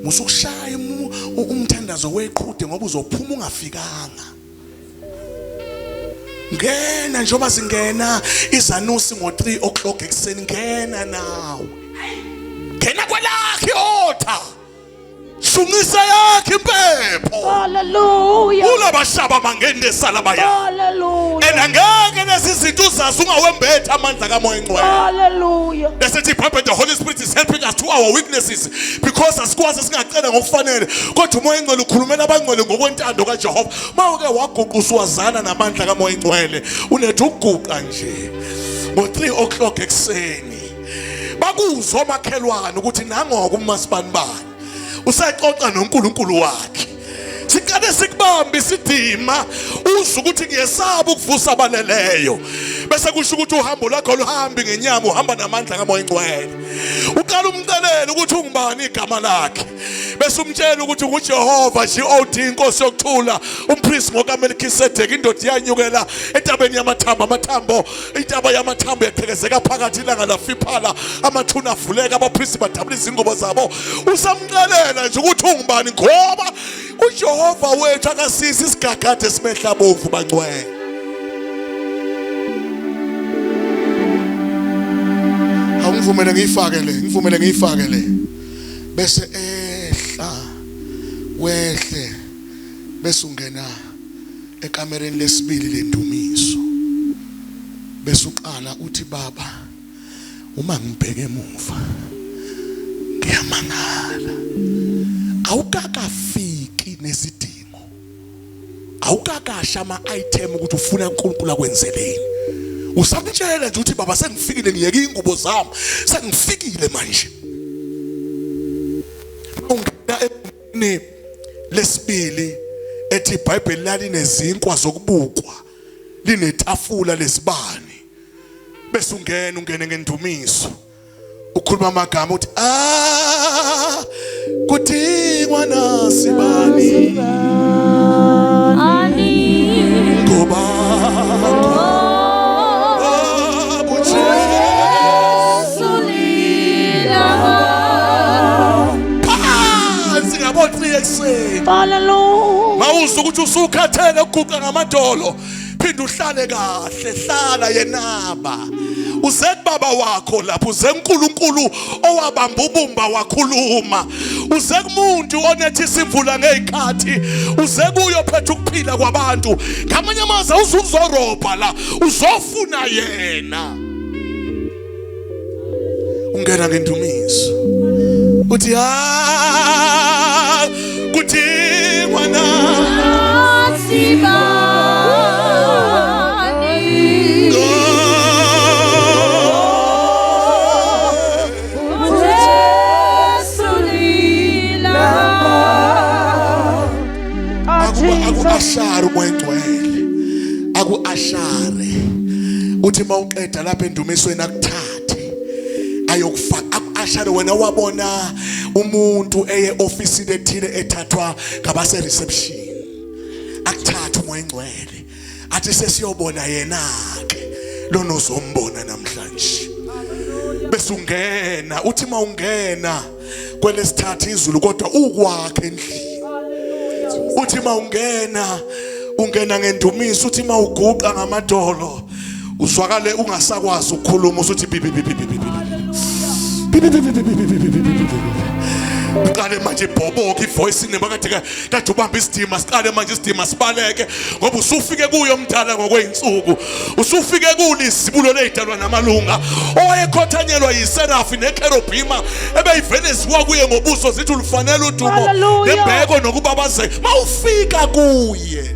Musukushaya umthandazo weqhude ngoba uzophuma ungafikanga. Ngena njoba zingena izanusi ngo3 o'clock ekseni ngena nawe. Ngena kwelakhe otha. Shungisa yakhe impepho. Hallelujah. Ulabashaba mangende sala baya. Hallelujah. Enangeke lesizinto uzazi ungawembetha amandla kaMoya Engcwele. Hallelujah. That's the Bible. The Holy Spirit is helping us to our weaknesses because asikwazi singacela ngokufanele kodwa uMoya Engcwele ukhulumela abangcwele ngokwentando kaJehova. Mawuke waguqa uswazana namandla kaMoya Engcwele unethu ukuguqa nje ngo3 o'clock ekseni bakuzwa omakhelwane ukuthi nangoku umasibani usayixoxa noNkulunkulu wakhe. Sikade sikubambe isidima uzwe ukuthi ngiyesaba ukuvusa abaleleyo bese kusho ukuthi uhambo lakho luhambi ngenyama uhamba namandla kaMoya Engcwele. Uqala umcelele ukuthi ungubani igama lakhe bese umtshela ukuthi nguJehova God inkosi yokuthula umpriest ngokaMelkisedeki indoda yanyukela entabeni amathambo intaba yamathambo yaqhekezeka phakathi ilanga lafiphala amathuna avuleka abapriest badabula izingubo zabo. Usamcelela nje ukuthi ungubani ngoba uJehova wethu akasisi isigagade esimehla bovu bangcwele. Ngivumele ngiyifake le bese ehla wehle bese ungena ekamereni lesibili lendumiso bese uqala uthi baba uma ngibheke emuva ngiyamangala awukakafiki nesidingo awukakasha ama-item ukuthi ufuna uNkulunkulu akwenzeleni. Usamtshela nje uthi baba sengifikile ngiyeke ingubo zami sengifikile manje lesibili ethi iBhayibheli lalinezinkwa zokubukwa linetafula lesibani bese ungene ngendumiso ukhuluma amagama uthi kudingwa nasibani ngoba Hallelujah. mawuza ukuthi usukhathele ukuguqa ngamadolo phinda uhlale kahle hlala yenaba uze kubaba wakho lapho uze uNkulunkulu owabamba ubumba wakhuluma uze kumuntu onethisa imvula ngezikhathi uze kuyo phethe ukuphila kwabantu ngamanye amazwi uzorobha la uzofuna yena ungena ngendumiso uthi kudingwa nasibani aku-ashare umoyengcwele aku-ashare uthi mawuqeda lapha endumisweni akuthathe ayokufaka aku-ashare wena wabona umuntu eye office ethile ethathwa ngabase reception akuthatha umoyengcwele athi sesiyobona yena ke lona uzombona namhlanje bese ungena uthi mawungena kwelesithathu izulu kodwa ukwakhe endlini uthi mawungena ungena ngendumiso uthi mawuguqa ngamadolo uzwakale ungasakwazi ukukhuluma uthi bibi uqale manje ibhoboka ivoice nebakade kade ubamba isidima siqale manje isidima sibaleke ngoba usufike kuyo mdala ngokweinsuku usufike kulizibulo lezidalwa namalunga owayekhothanyelwa yiserafi nekerubima ebeyiveneziwa kuye ngobuso zithi ulifanele udumo nembeko nokubabazeka mawufika kuye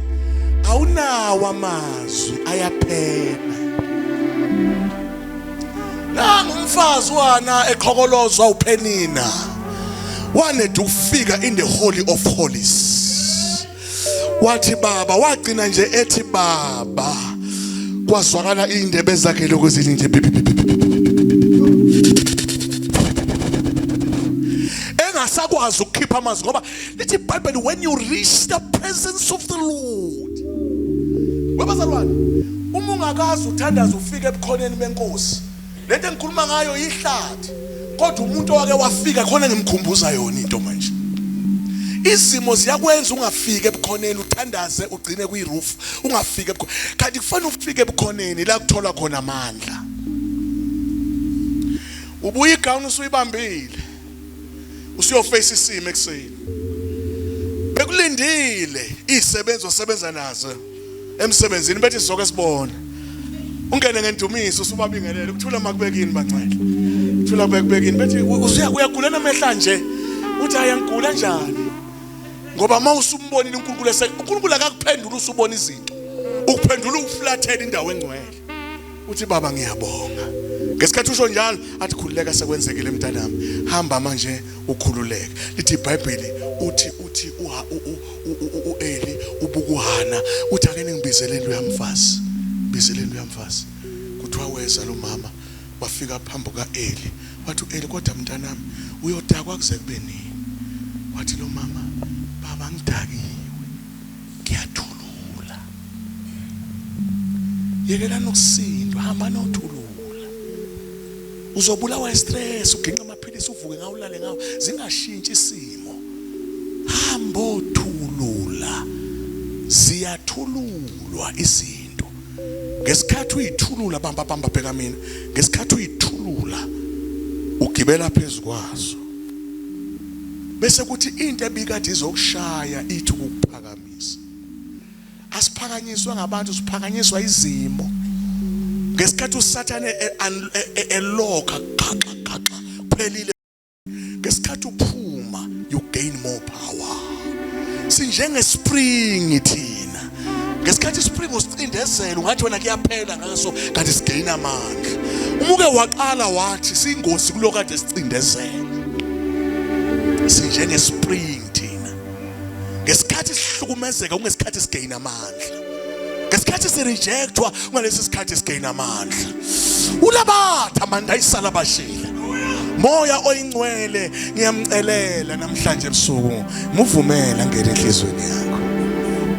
awunawo amazwi ayaphela nangu umfazi wana eqhokolozwa uPenina wanted ukufika in the holy of holies wathi baba wagcina nje ethi baba kwazwakala indebe zakhe lokuzini nje engasakwazi ukukhipha amazwi ngoba lithi iBhayibheli when you reach the presence of the Lord wabazalwane uma ungakazi uthandaza ufike ebukhoneni benkosi lento engikhuluma ngayo ihlathi kodwa umuntu owake wafika khona ngimkhumbuza yona into manje izimo ziyakwenza ungafike ebukhoneni uthandaze ugcine kwi-roof ungafike kanti kufanele ufike ebukhoneni la kuthola khona amandla ubuye igawuni usuyibambile usuyoface isimo ekseni bekulindile izisebenzi osebenza nazo emsebenzini bethi sizoke sibona ungene ngendumiso usubabingelele ukuthula makubekini bancele ukuthula kubekini bethi uyagulana amehla nje uthi ayangigula njani ngoba mawusumbonile uNkulunkulu akakuphendula usubona izinto ukuphendula ukuflathela indawo engcwele uthi baba ngiyabonga ngesikhathi usho njalo athi khululeka sekwenzekile mntanami hamba manje ukhululeke lithi iBhayibheli uthi uEli ubukuhana uthi ake ningibizeleni uyamfazi bizeleni uyamfazi kuthiwa weza lo mama wafika phambi kaEli wathi uEli kodwa mntanami uyodakwa kuze kube nini wathi lo mama baba ngidakiwe ngiyathulula yekela nokusindwa hamba nothulula uzobulawa stress uginqa amaphilisi uvuke ngawulale ngawo zingashintshi isimo hamba othulula ziyathululwa izinto ngesikhathi uyithulula bamba bheka mina ngesikhathi uyithulula ugibela phezukwazo bese kuthi into ebikade izokushaya ithi ukuphakamisa asiphakanyiswa ngabantu siphakanyiswa izimo ngesikhathi uSathane eloka xaxa phelile ngesikhathi uphuma you gain more power sinjenge spring thina ngesikhathi spring usicindezela ungathi wena kuyaphela ngaso kanti sigain amandla umuke waqala wathi singosi kulokade sicindezela sinjenge spring thina ngesikhathi sihlukumezeka ungesikhathi sigain amandla, ngesikhathi sirejectwa ngalesi sikhathi sigain amandla. Ulabatha manje ayisala bashila. Moya oyingcwele ngiyamcelela namhlanje ebusuku muvumela ngene enhlizweni yakho.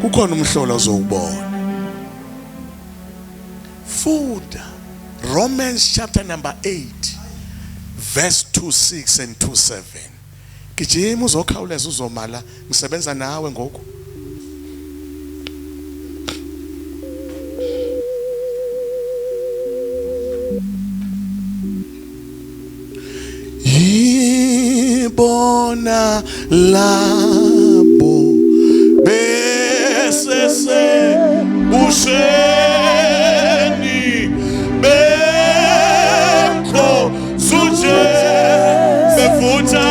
Kukhona umhlolo ozowubona. Funda Romans chapter number 8 verse 26 and 27. Gijima uzokhawuleza uzomala ngisebenza nawe ngoku. Yibona labo besese usheni beko suje befuta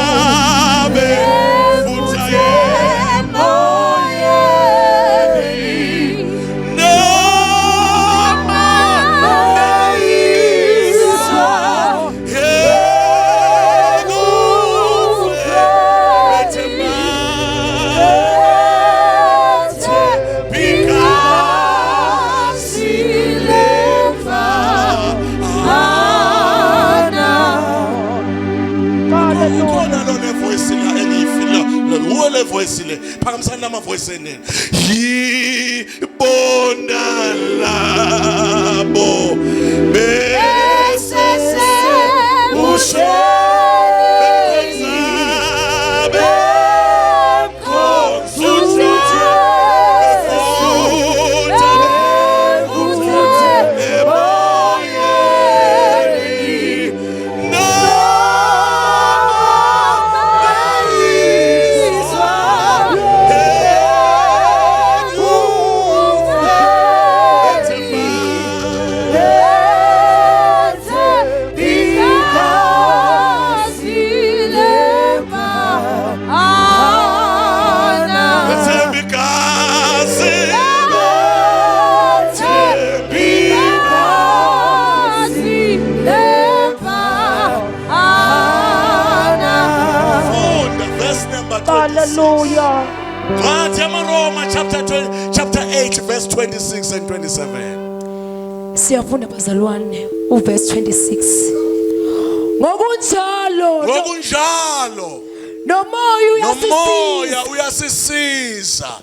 voice phakamisana nama voice enene. Yibona labo besese ushebe konsuze Hallelujah. Roma chapter 8 verse 26 and 27. Siyafunda bazalwane uverse 26. Ngokunjalo nomoya uyasisiza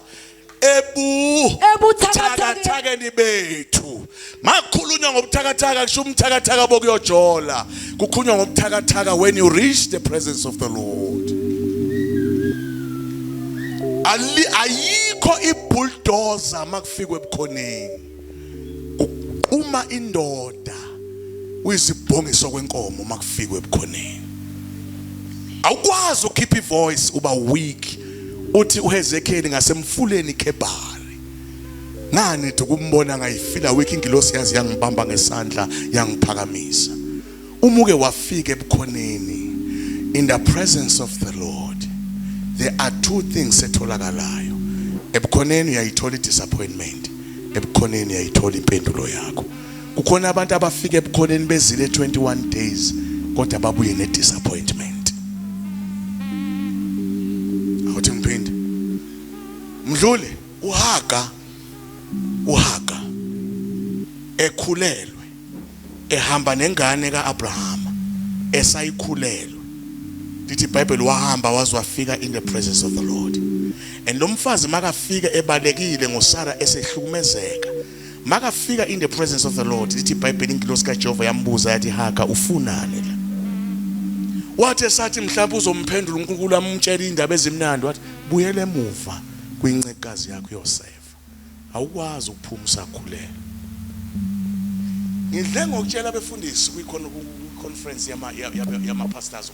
ebuthakathakeni bethu. Makhulunywa ngobuthakathaka kusho umthakathaka bokuyojola. Kukhulunywa ngobuthakathaka when you reach the presence of the Lord. Ayikho ibulldozer makufika ebukhoneni. Uma indoda uyizibhongiso kwenkomo makufika ebukhoneni. Awukwazi ukukhipha ivoice uba weak. Uthi uHezekiel ngasemfuleni Kebari. Ngani ukumbona ngayifila weak ingilosi yazi yangibamba ngesandla yangiphakamisa. Umuke wafika ebukhoneni in the presence of the Lord. There are two things etholakalayo. Ebukhoneni uyayithola disappointment. Ebukhoneni uyayithola impendulo yakho. Kukhona abantu abafika ebukhoneni bezile 21 days kodwa babuye ne disappointment. Awuthi ngiphinde. Mdlule uHaga ekhulelwe ehamba nengane kaAbraham esayikhulelwe. Lithi iBhayibheli wahamba wazwafika in the presence of the Lord. And lo mfazi makafika ebalekile ngoSara esehlukumezeka. Makafika in the presence of the Lord. Lithi iBhayibheli ingilosi kaJehova yambuza yathi Haga ufunani la? Wathi esathi mhlawumbe uzomphendula uNkulunkulu amtshela indaba ezimnandi wathi buyele emuva kwincekazi yakho Yosefa. Awukwazi ukuphuma usakhulelwe. Ngidle ngokutshela abefundisi kwi-conference yama pastors.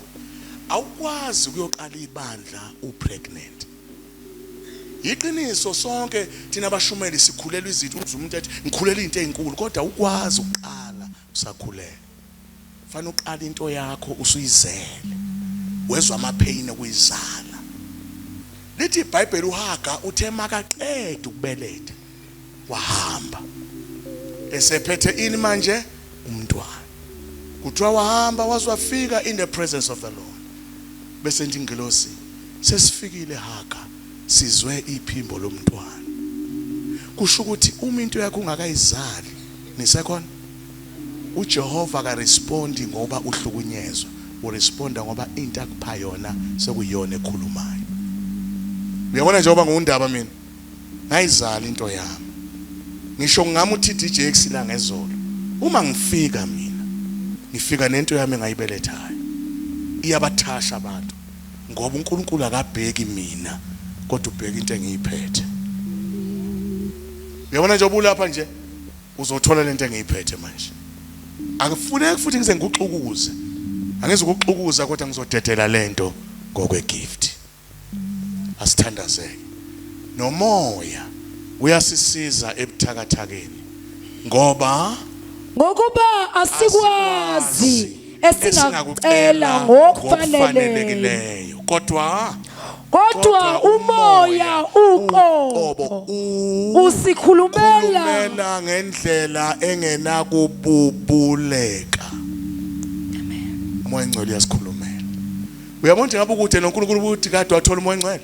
Awukwazi ukuyoqala ibandla upregnant. Iqiniso sonke thina abashumeli sikhulelwa izinto umuntu ethi ngikhulela into ezinkulu kodwa awukwazi ukuqala usakhulelwe. Fanele uqala into yakho usuyizele. Wezwa amapain okuyizala. Lithi iBhayibheli uHaga uthe makaqeda ukubeletha wahamba. Esephethe ini manje umntwana. Kuthiwa wahamba wazwafika in the presence of the Lord. Bese nje ingelosi sesifikile Haga sizwe iphimbo lomntwana. Kusho ukuthi uma into yakho ungakayizali nisekhona uJehova ka respondi ngoba uhlukunyezwa, uresponda ngoba into akupha yona sekuyona ekhulumayo. Uyabona njengoba ngundaba mina ngayizala into yami. Ngisho ngami uthi DJ sila ngezolo. Uma ngifika mina ngifika nento yami engayibelethayo. Iyabathasha abantu ngoba uNkulunkulu akabheki mina kodwa ubheka into engiyiphethe. Uyabona nje obulapha nje uzothola lento engiyiphethe manje. Akufuneki futhi ngize ngikuxukuze. Angeze ukuxukuza kodwa ngizodedela lento ngokwe gift. Asithandazeke. Nomoya uyasisiza ebuthakathakeni ngoba asikwazi esingakucela ngokufanelekileyo kodwa umoya uqobo usikhulumela ngendlela engenakububuleka. Amen. Umoya ngcwele uyasikhulumela. Uyabona nje ngabe ukude noNkulunkulu uthi kade wathola umoya ngcwele.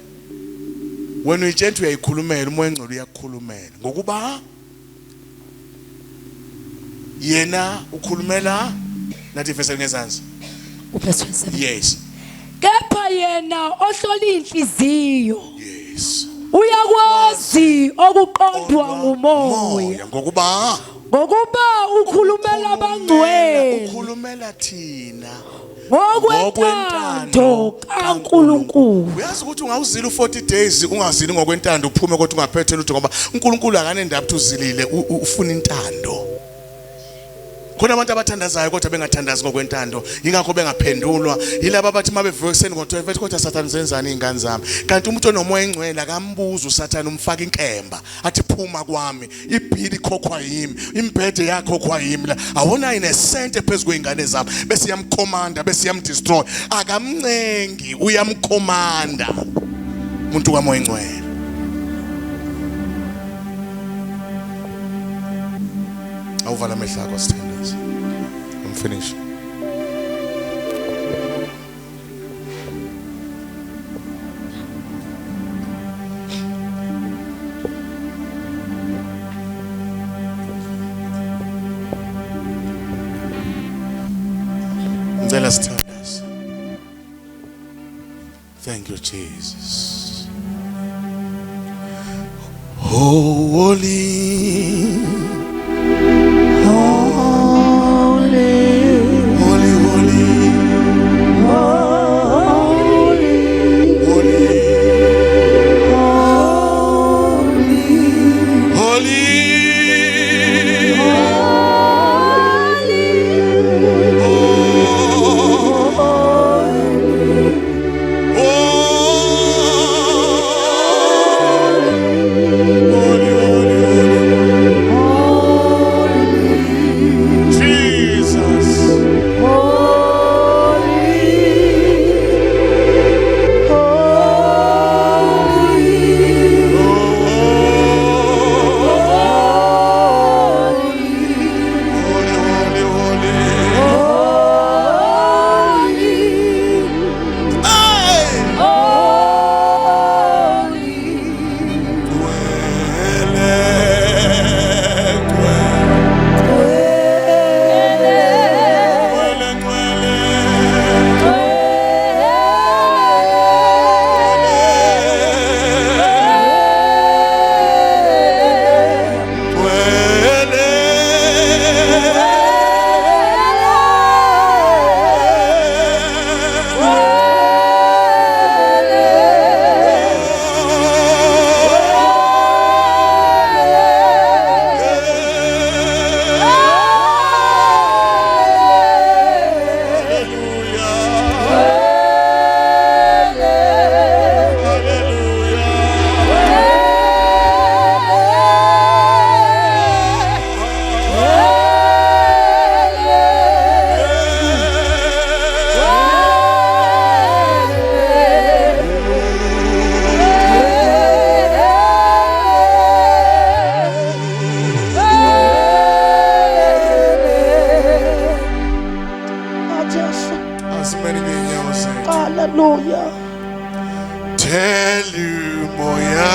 Wena uyitshela uyayikhulumela, umoya ngcwele uyakukhulumela ngokuba yena ukhulumela nathi verse ngezansi. Verse 27. Yes. Kepha yena ohlola inhliziyo. Yes. Uyakwazi okuqondwa ngumoya ngokuba ukhulumela abangcwele, ukhulumela thina ngokwentando kaNkulunkulu. Uyazi ukuthi ungawuzila u40 days ungazili ngokwentando uphume kodwa ungaphethe lutho ngoba uNkulunkulu akanendaba ukuthi uzilile, ufuna intando. Khona abantu abathandazayo kodwa bengathandazi ngokwentando, ingakho bengaphendulwa. Yilabo abathi mabevuka ekseni ngo12 kodwa Satan zenzani izingane zami. Kanti umuntu onomoya engcwele akambuza uSathane umfaka inkemba athi phuma kwami, ibhili khokhwa yimi, imbhede yakho khokhwa yimi la. Awona inesente phezulu kweingane zami bese yamkhomanda bese yamdestroy. Akamncengi, uyamkhomanda umuntu kamoya engcwele. Awuvala amehlo akho sithandaze. I'm finished. Ngicela sithandaze. Thank you Jesus. Holy Tell you moya.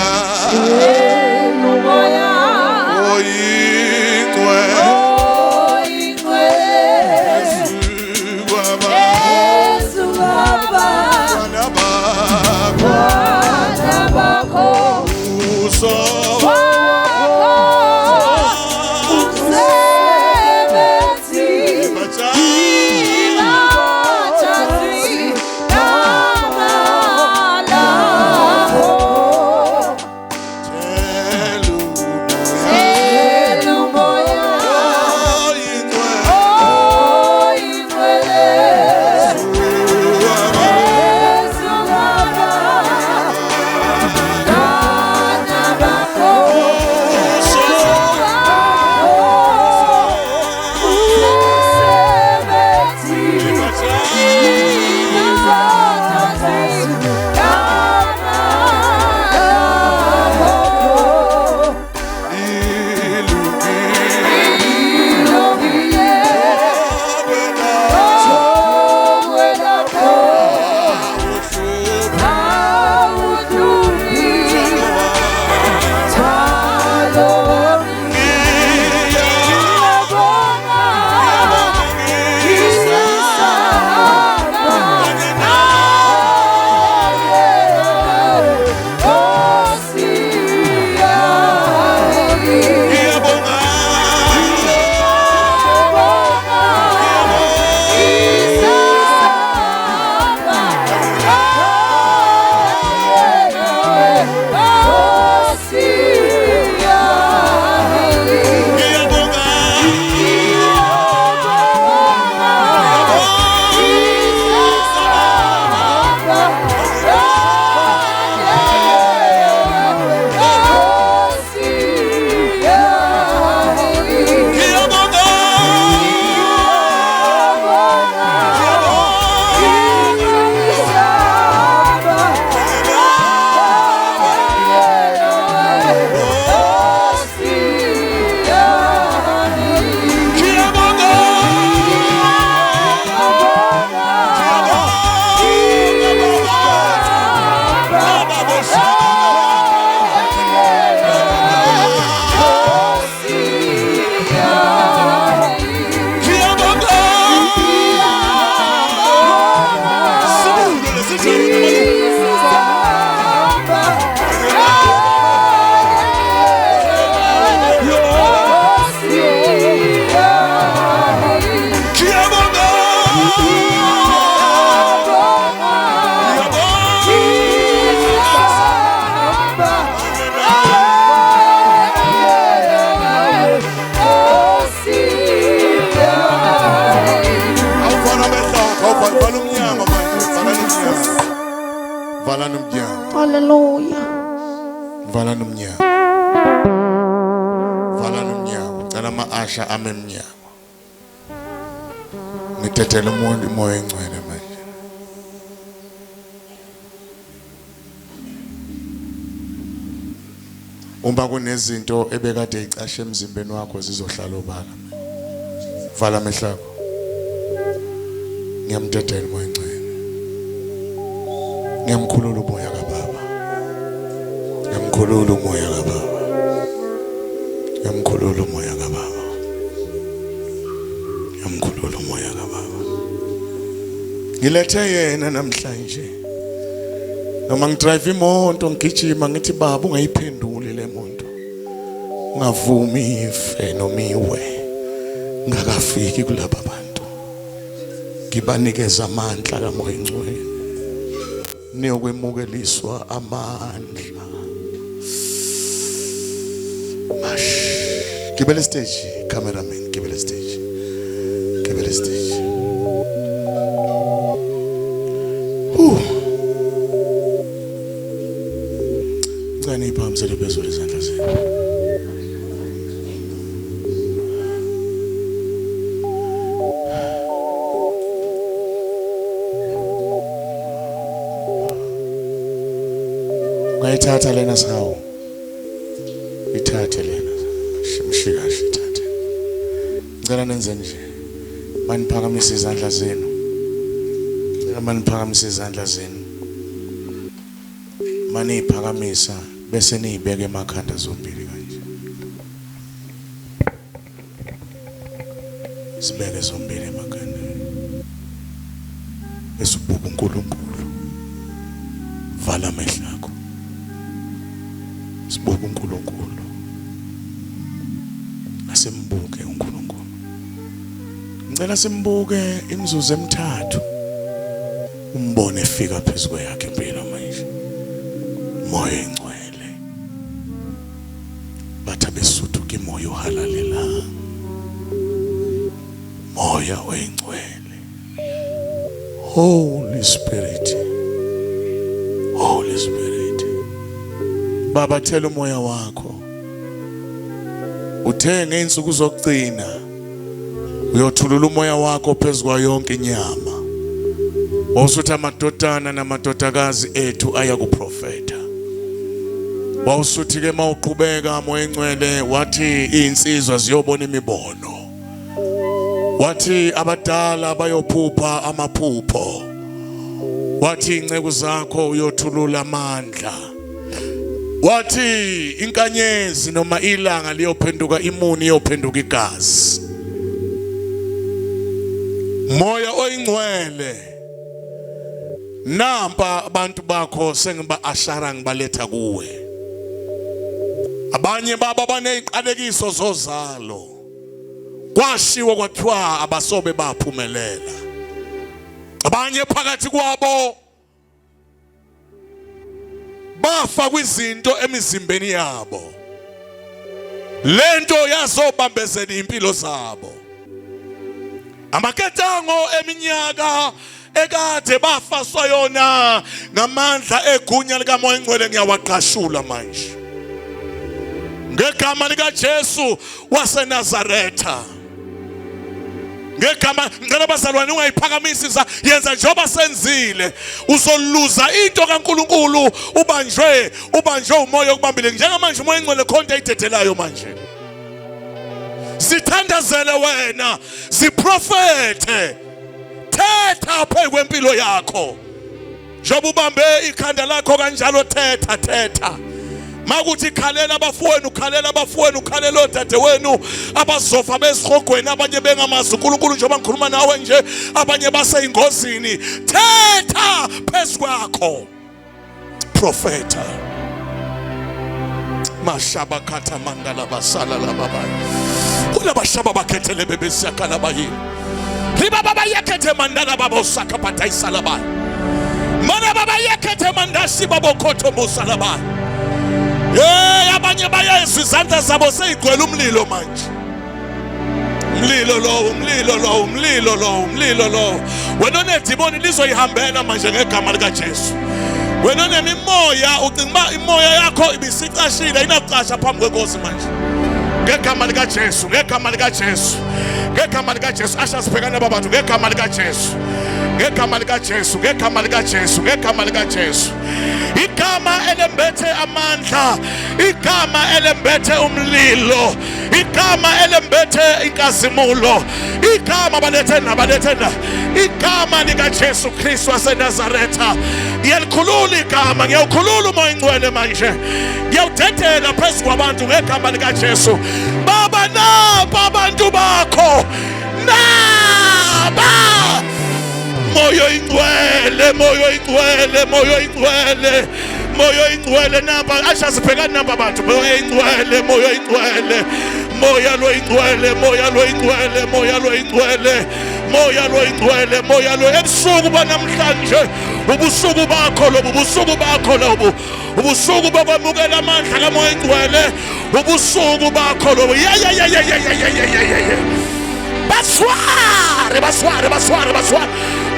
Hallelujah. Vala nomnyango. Vala nomnyango. Cela ama-asha ame emnyango. Ngithethele umuntu imoya engcwele manje. Uma kunezinto ebekade icashe emzimbeni wakho zizohlala obala. Vala amehlo akho. Ngiyamthethela umoya engcwele. Ngiyamkhulula umoya kaBaba. Ngiyamkhulula umoya kaBaba. Ngiyamkhulula umoya kaBaba. Ngiyamkhulula umoya kaBaba. Ngilethe yena namhlanje. Noma ngidrive imoto ngigijima ngithi baba ungayiphenduli le moto. Ungavumi ife noma iwe. Ngakafiki kulaba bantu. Ngibanikeza amandla kaMoya engcwele. Niyokwemukeliswa amandla. Mash. Gibele stage, cameraman, gibele stage. Gibele stage. Ngani iphamsele phezulu izandla zenu. Ngayithatha lena sawo. Ithathe lena. Shimshika shithathe. Ngicela nenze nje. Maniphakamise izandla zenu. Maniphakamise izandla zenu. mani iphakamisa bese niyibeke emakhanda zombili kanje. Sibeke zombili emakhanda. Esibuka uNkulunkulu. Vala amehlo akho. Sibuka uNkulunkulu. Asimbuke uNkulunkulu. Ngicela simbuke imizuzu emithathu. Umbone efika phezulu yakhe impilo manje. Moya engcwele. Batha besuthu ke moya ohalalela. Moya oyingcwele. Holy Spirit. Holy Spirit. Baba thela umoya wakho. Uthe ngeinsuku zokugcina uyothulula umoya wakho phezulu yonke inyama. Wawusuthi amadodana namadodakazi ethu aya kuprofeta. Wawusuthi ke mawuqhubeka moya engcwele wathi insizwa ziyobona imibono. Wathi abadala bayophupha amaphupho. Wathi inceke zakho uyothulula amandla. Wathi inkanyezi noma ilanga liyophenduka imuni iyophenduka igazi. Moya oyingcwele. Nampa abantu bakho sengiba ashara ngibaletha kuwe. Abanye baba baneziqalekiso zozalo. Kwashiwo kwathiwa abasobe baphumelela. Abanye phakathi kwabo bafa kwizinto emizimbeni yabo. Lento yazobambezela impilo zabo. Amaketango eminyaka ekade bafaswa yona ngamandla egunya lika moya engcwele ngiyawaqashula manje. Ngegama lika Jesu waseNazaretha. Ngegama ngicela bazalwane ungayiphakamisa yenza njengoba senzile uzoluza into kaNkuluNkulu ubanjwe umoya okubambile njengamanje umoya engcwele khonto ayidedelayo manje. Sithandazele wena siprofete thetha phezu kwempilo yakho njengoba ubambe ikhanda lakho kanjalo thetha makuthi khalela abafowenu khalela odadewenu abazofa bezihogweni abanye bengamazi uNkulunkulu njengoba ngikhuluma nawe nje abanye baseyingozini thetha phezu kwakho profeta mashaba khatha mandala basala lababa kulabashaba bakhethele bebesiyakhala bayini riba baba yakhethe mandala baba usaka patayisa lababa mana baba yakhethe mandasi baba khotho musalaba. Abanye bayezwa izandla zabo seyigcwele umlilo manje. Umlilo lo. Wena onedimoni lizoyihambela manje ngegama lika Jesu. Wena onemimoya ucinga imoya yakho ibisicashile inaqasha phambi kwenkosi manje. Ngegama lika Jesu, ngegama lika Jesu. Ngegama lika Jesu ashasibhekana babantu ngegama lika Jesu. Ngegama lika Jesu, ngegama lika Jesu, ngegama lika Jesu. Igama elembethe amandla, igama elembethe umlilo, igama elembethe inkazimulo, igama balethena, igama lika Jesu Kristu waseNazaretha. Ngiyalikhulula igama, ngiyawukhulula umoya engcwele manje. Ngiyawudedela phezu kwabantu ngegama lika Jesu. Baba naba abantu bakho. Naba moyo ingcwele naba ashazibhekana naba bantu moyo ingcwele moya lo ingcwele ebusuku banamhlanje ubusuku bakho lobu ubusuku bokwamukela amandla kamoya ingcwele ubusuku bakho lobu basware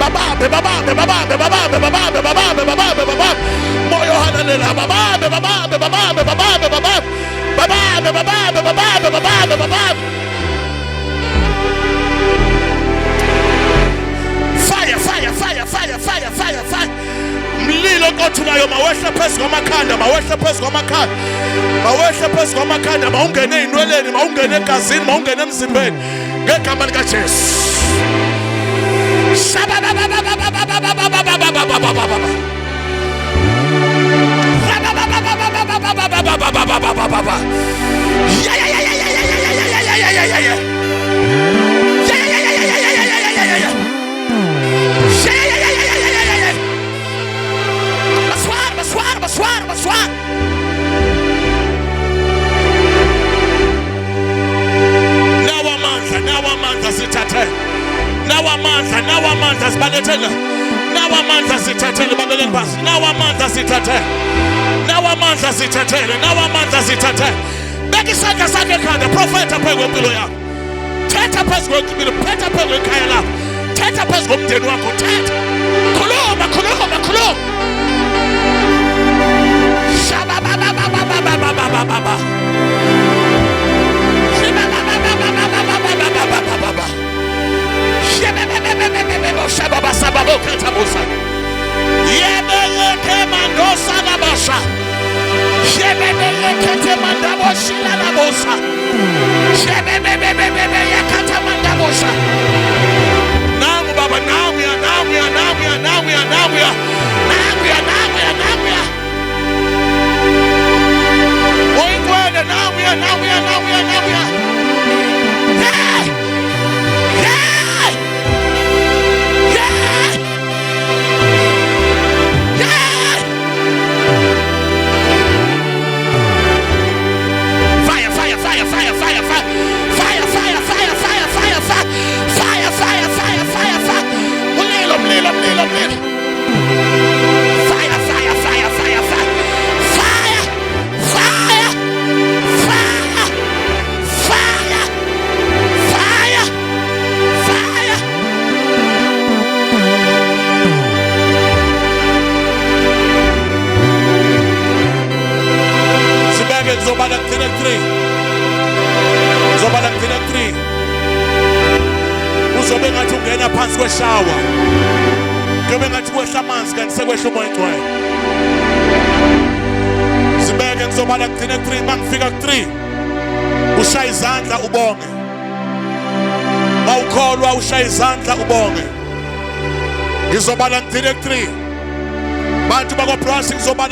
babambe moyo halalela babambe fire mlilo othulayo mawehle phezu kwamakhanda mawungene ey'nweleni mawungene egazini mawungene emzimbeni ngegama lika Jesu.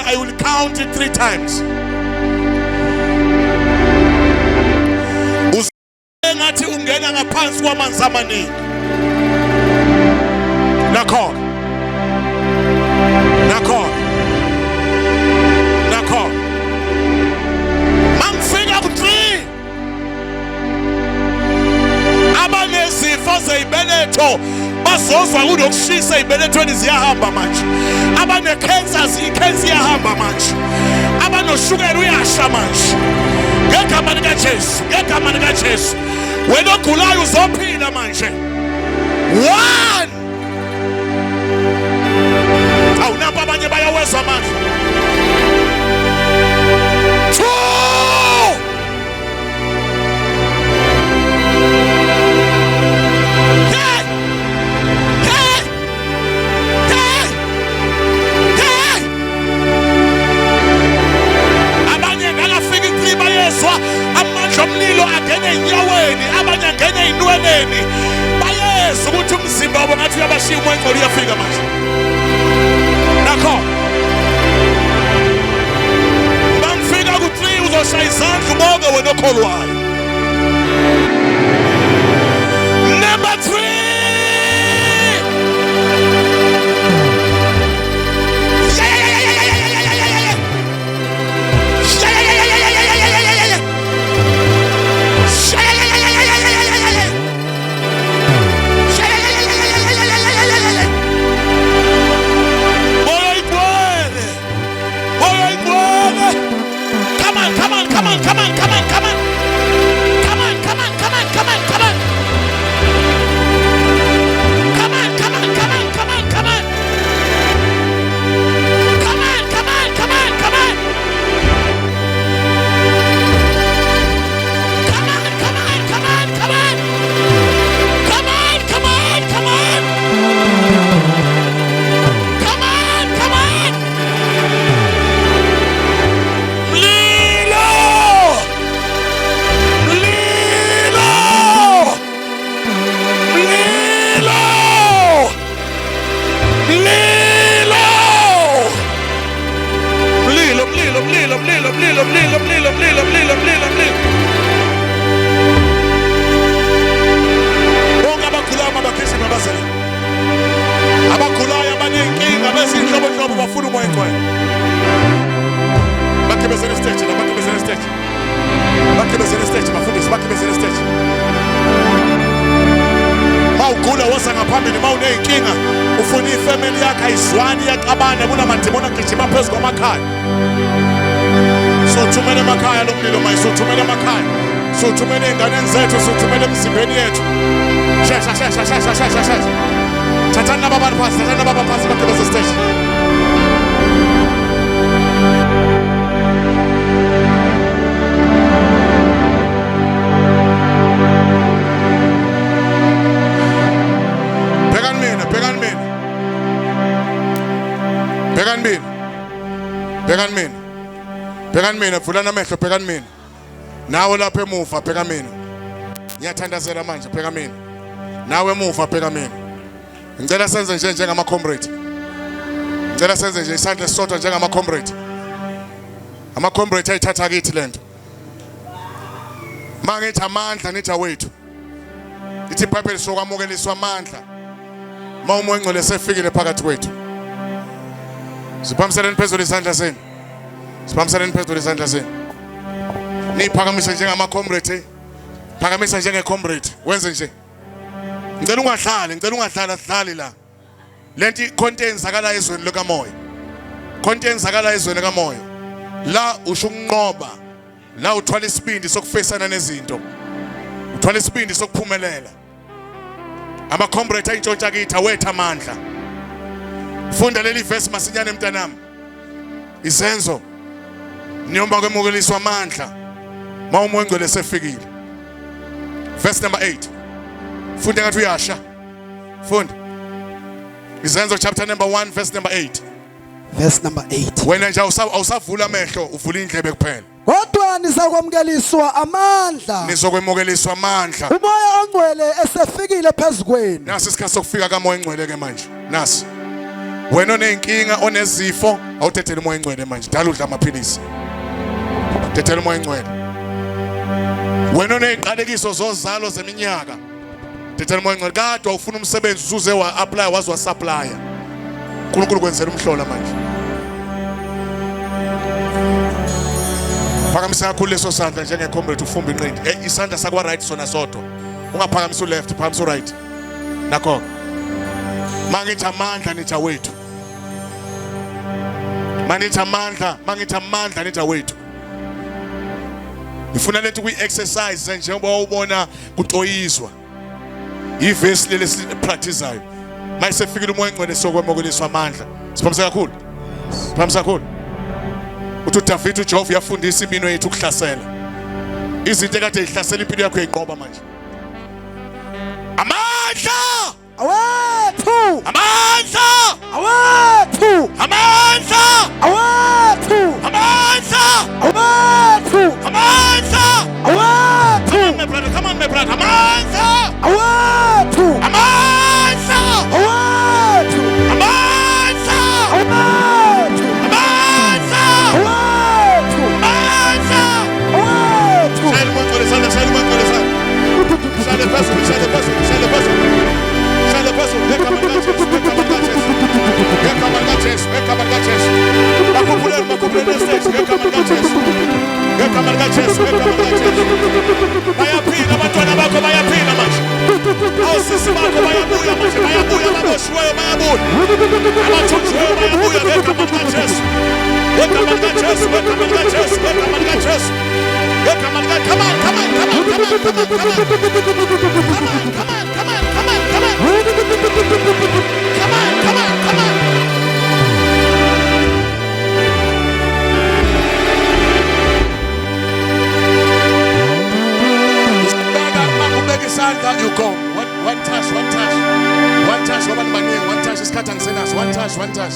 I will count it 3 times. Ngathi ungena ngaphansi kwamanzi amaningi. Nakho. Mangifika ku3. Abanezifo zeyibeletho bazozwa kunokushisa eyibelethweni ziyahamba manje. Abane-cancers i-cancer iyahamba manje. Abanoshukela uyasha manje. Ngegama likaJesu, ngegama likaJesu. Wena ogulayo uzophila manje. 1. Awunapha abanye bayawezwa manje. 2. Abanye ngakafika 3 bayezwa amandla omlilo angene enyaweni, abanye angene ey'nweleni. Bayezwa ukuthi umzimba wabo Izwani yaxabana kunamadimoni agijima phezu kwamakhaya. Sothumela emakhaya lo mlilo manje, sothumela emakhaya. Sothumela ey'nganeni zethu, sothumela emzimbeni yethu. Shesha, shesha, shesha, shesha, shesha. Thathani laba bantu phansi, thathani laba bantu phansi bagibeze stage. Bhekani mina, bhekani mina. Bhekani mina. Bhekani mina. Bhekani mina, vulani amehlo, bhekani mina. Nawe lapha emuva, bheka mina. Ngiyathandazela manje, bheka mina. Nawe emuva, bheka mina. Ngicela senze nje njengama comrade. Ngicela senze nje isandla sisodwa njengama comrade. Ama comrade ayithatha kithi lento. Mangithi amandla nithi awethu. Ithi iBhayibheli sokwamukeliswa amandla. Mawumoya engcwele sefikile phakathi kwethu. Siphakamiseleni phezulu isandla senu. Siphakamiseleni phezulu isandla senu. Niphakamise njengama comrade. Phakamisa njenge comrade. Wenze nje. Ngicela ungahlali, ngicela ungahlala sihlali la. Lento content zakala ezweni likamoya. Content zakala ezweni likamoya. La usho ukunqoba. La uthwala isibindi sokufesana nezinto. Uthwala isibindi sokuphumelela. Ama comrade ayintshontsha kithi awetha amandla. Funda leli verse masinyane mntanami. Izenzo niyomba kwemukeliswa amandla. Mawumoya engcwele sefikile. Verse number 8. Funda ngathi uyasha. Funda. Izenzo chapter number 1 verse number 8. Verse number 8. Wena nje awusavula amehlo, uvula indlebe kuphela. Kodwa nizakwamukeliswa amandla. Nizokwemukeliswa amandla. Umoya ongcwele esefikile phezukweni. Nasi isikhathi sokufika kamoya engcwele ke manje. Nasi. Wena onenkinga, onezifo, awuthethele umoya engcwele manje. Dala udla amaphilisi. Thethele umoya engcwele. Wena oneziqalekiso zozalo zeminyaka. Thethele umoya engcwele. Kade awufuna umsebenzi uzuze wa apply wazi wa supplier. uNkulunkulu kwenzela umhlola manje. Phakamisa kakhulu leso sandla njenge comrade ufumba inqindi. Isandla sakwa right sona sodwa. Ungaphakamisa left, phakamisa right. Nakho. Mangithi amandla nithi awethu. Manithi amandla nithi awethu. Ngifuna lethi kuyi-exercise njengoba ubona kuxoyiswa. Ivesi leli sipracticeayo. Mase fikile umoya engcwele sokwemukeliswa amandla. Siphamisa kakhulu. Siphamisa kakhulu. Uthi uDavid uJehova yafundisa imino yethu ukuhlasela. Izinto ekade zihlasela impilo yakho uyayinqoba manje. Amandla! Awethu! Amandla! Awethu! Amandla! Awethu! Amandla! Awethu! Amandla! Awethu! Come on, my brother. Amandla! Awethu! Amandla! Awethu! Amandla! Awethu! Amandla! Awethu! Amandla! Awethu! Shayela umoya ngcwele, shayela umoya ngcwele. Shayela phezulu, shayela phezulu, shayela phezulu. Shayela phezulu, ngegama likaJesu, ngegama likaJesu. Ngegama likaJesu, ngegama likaJesu. Bakhuphuleni estage, ngegama likaJesu. Ngegama likaJesu, ngegama likaJesu. Bayaphila abantwana bakho, bayaphila manje. Awusisi bakho bayabuya manje, bayabuya ababoshiweyo bayabuya. Abathunjiweyo bayabuya ngegama likaJesu. Ngegama likaJesu, ngegama likaJesu, ngegama likaJesu. Ngegama likaJesu. Come on, come on, come on, come on, come on, come on. Come on, come on, come on, come on, come on. Come on, come on, come on. You go. One touch, one touch. One touch, one touch. One touch is cut and send us. One touch, one touch.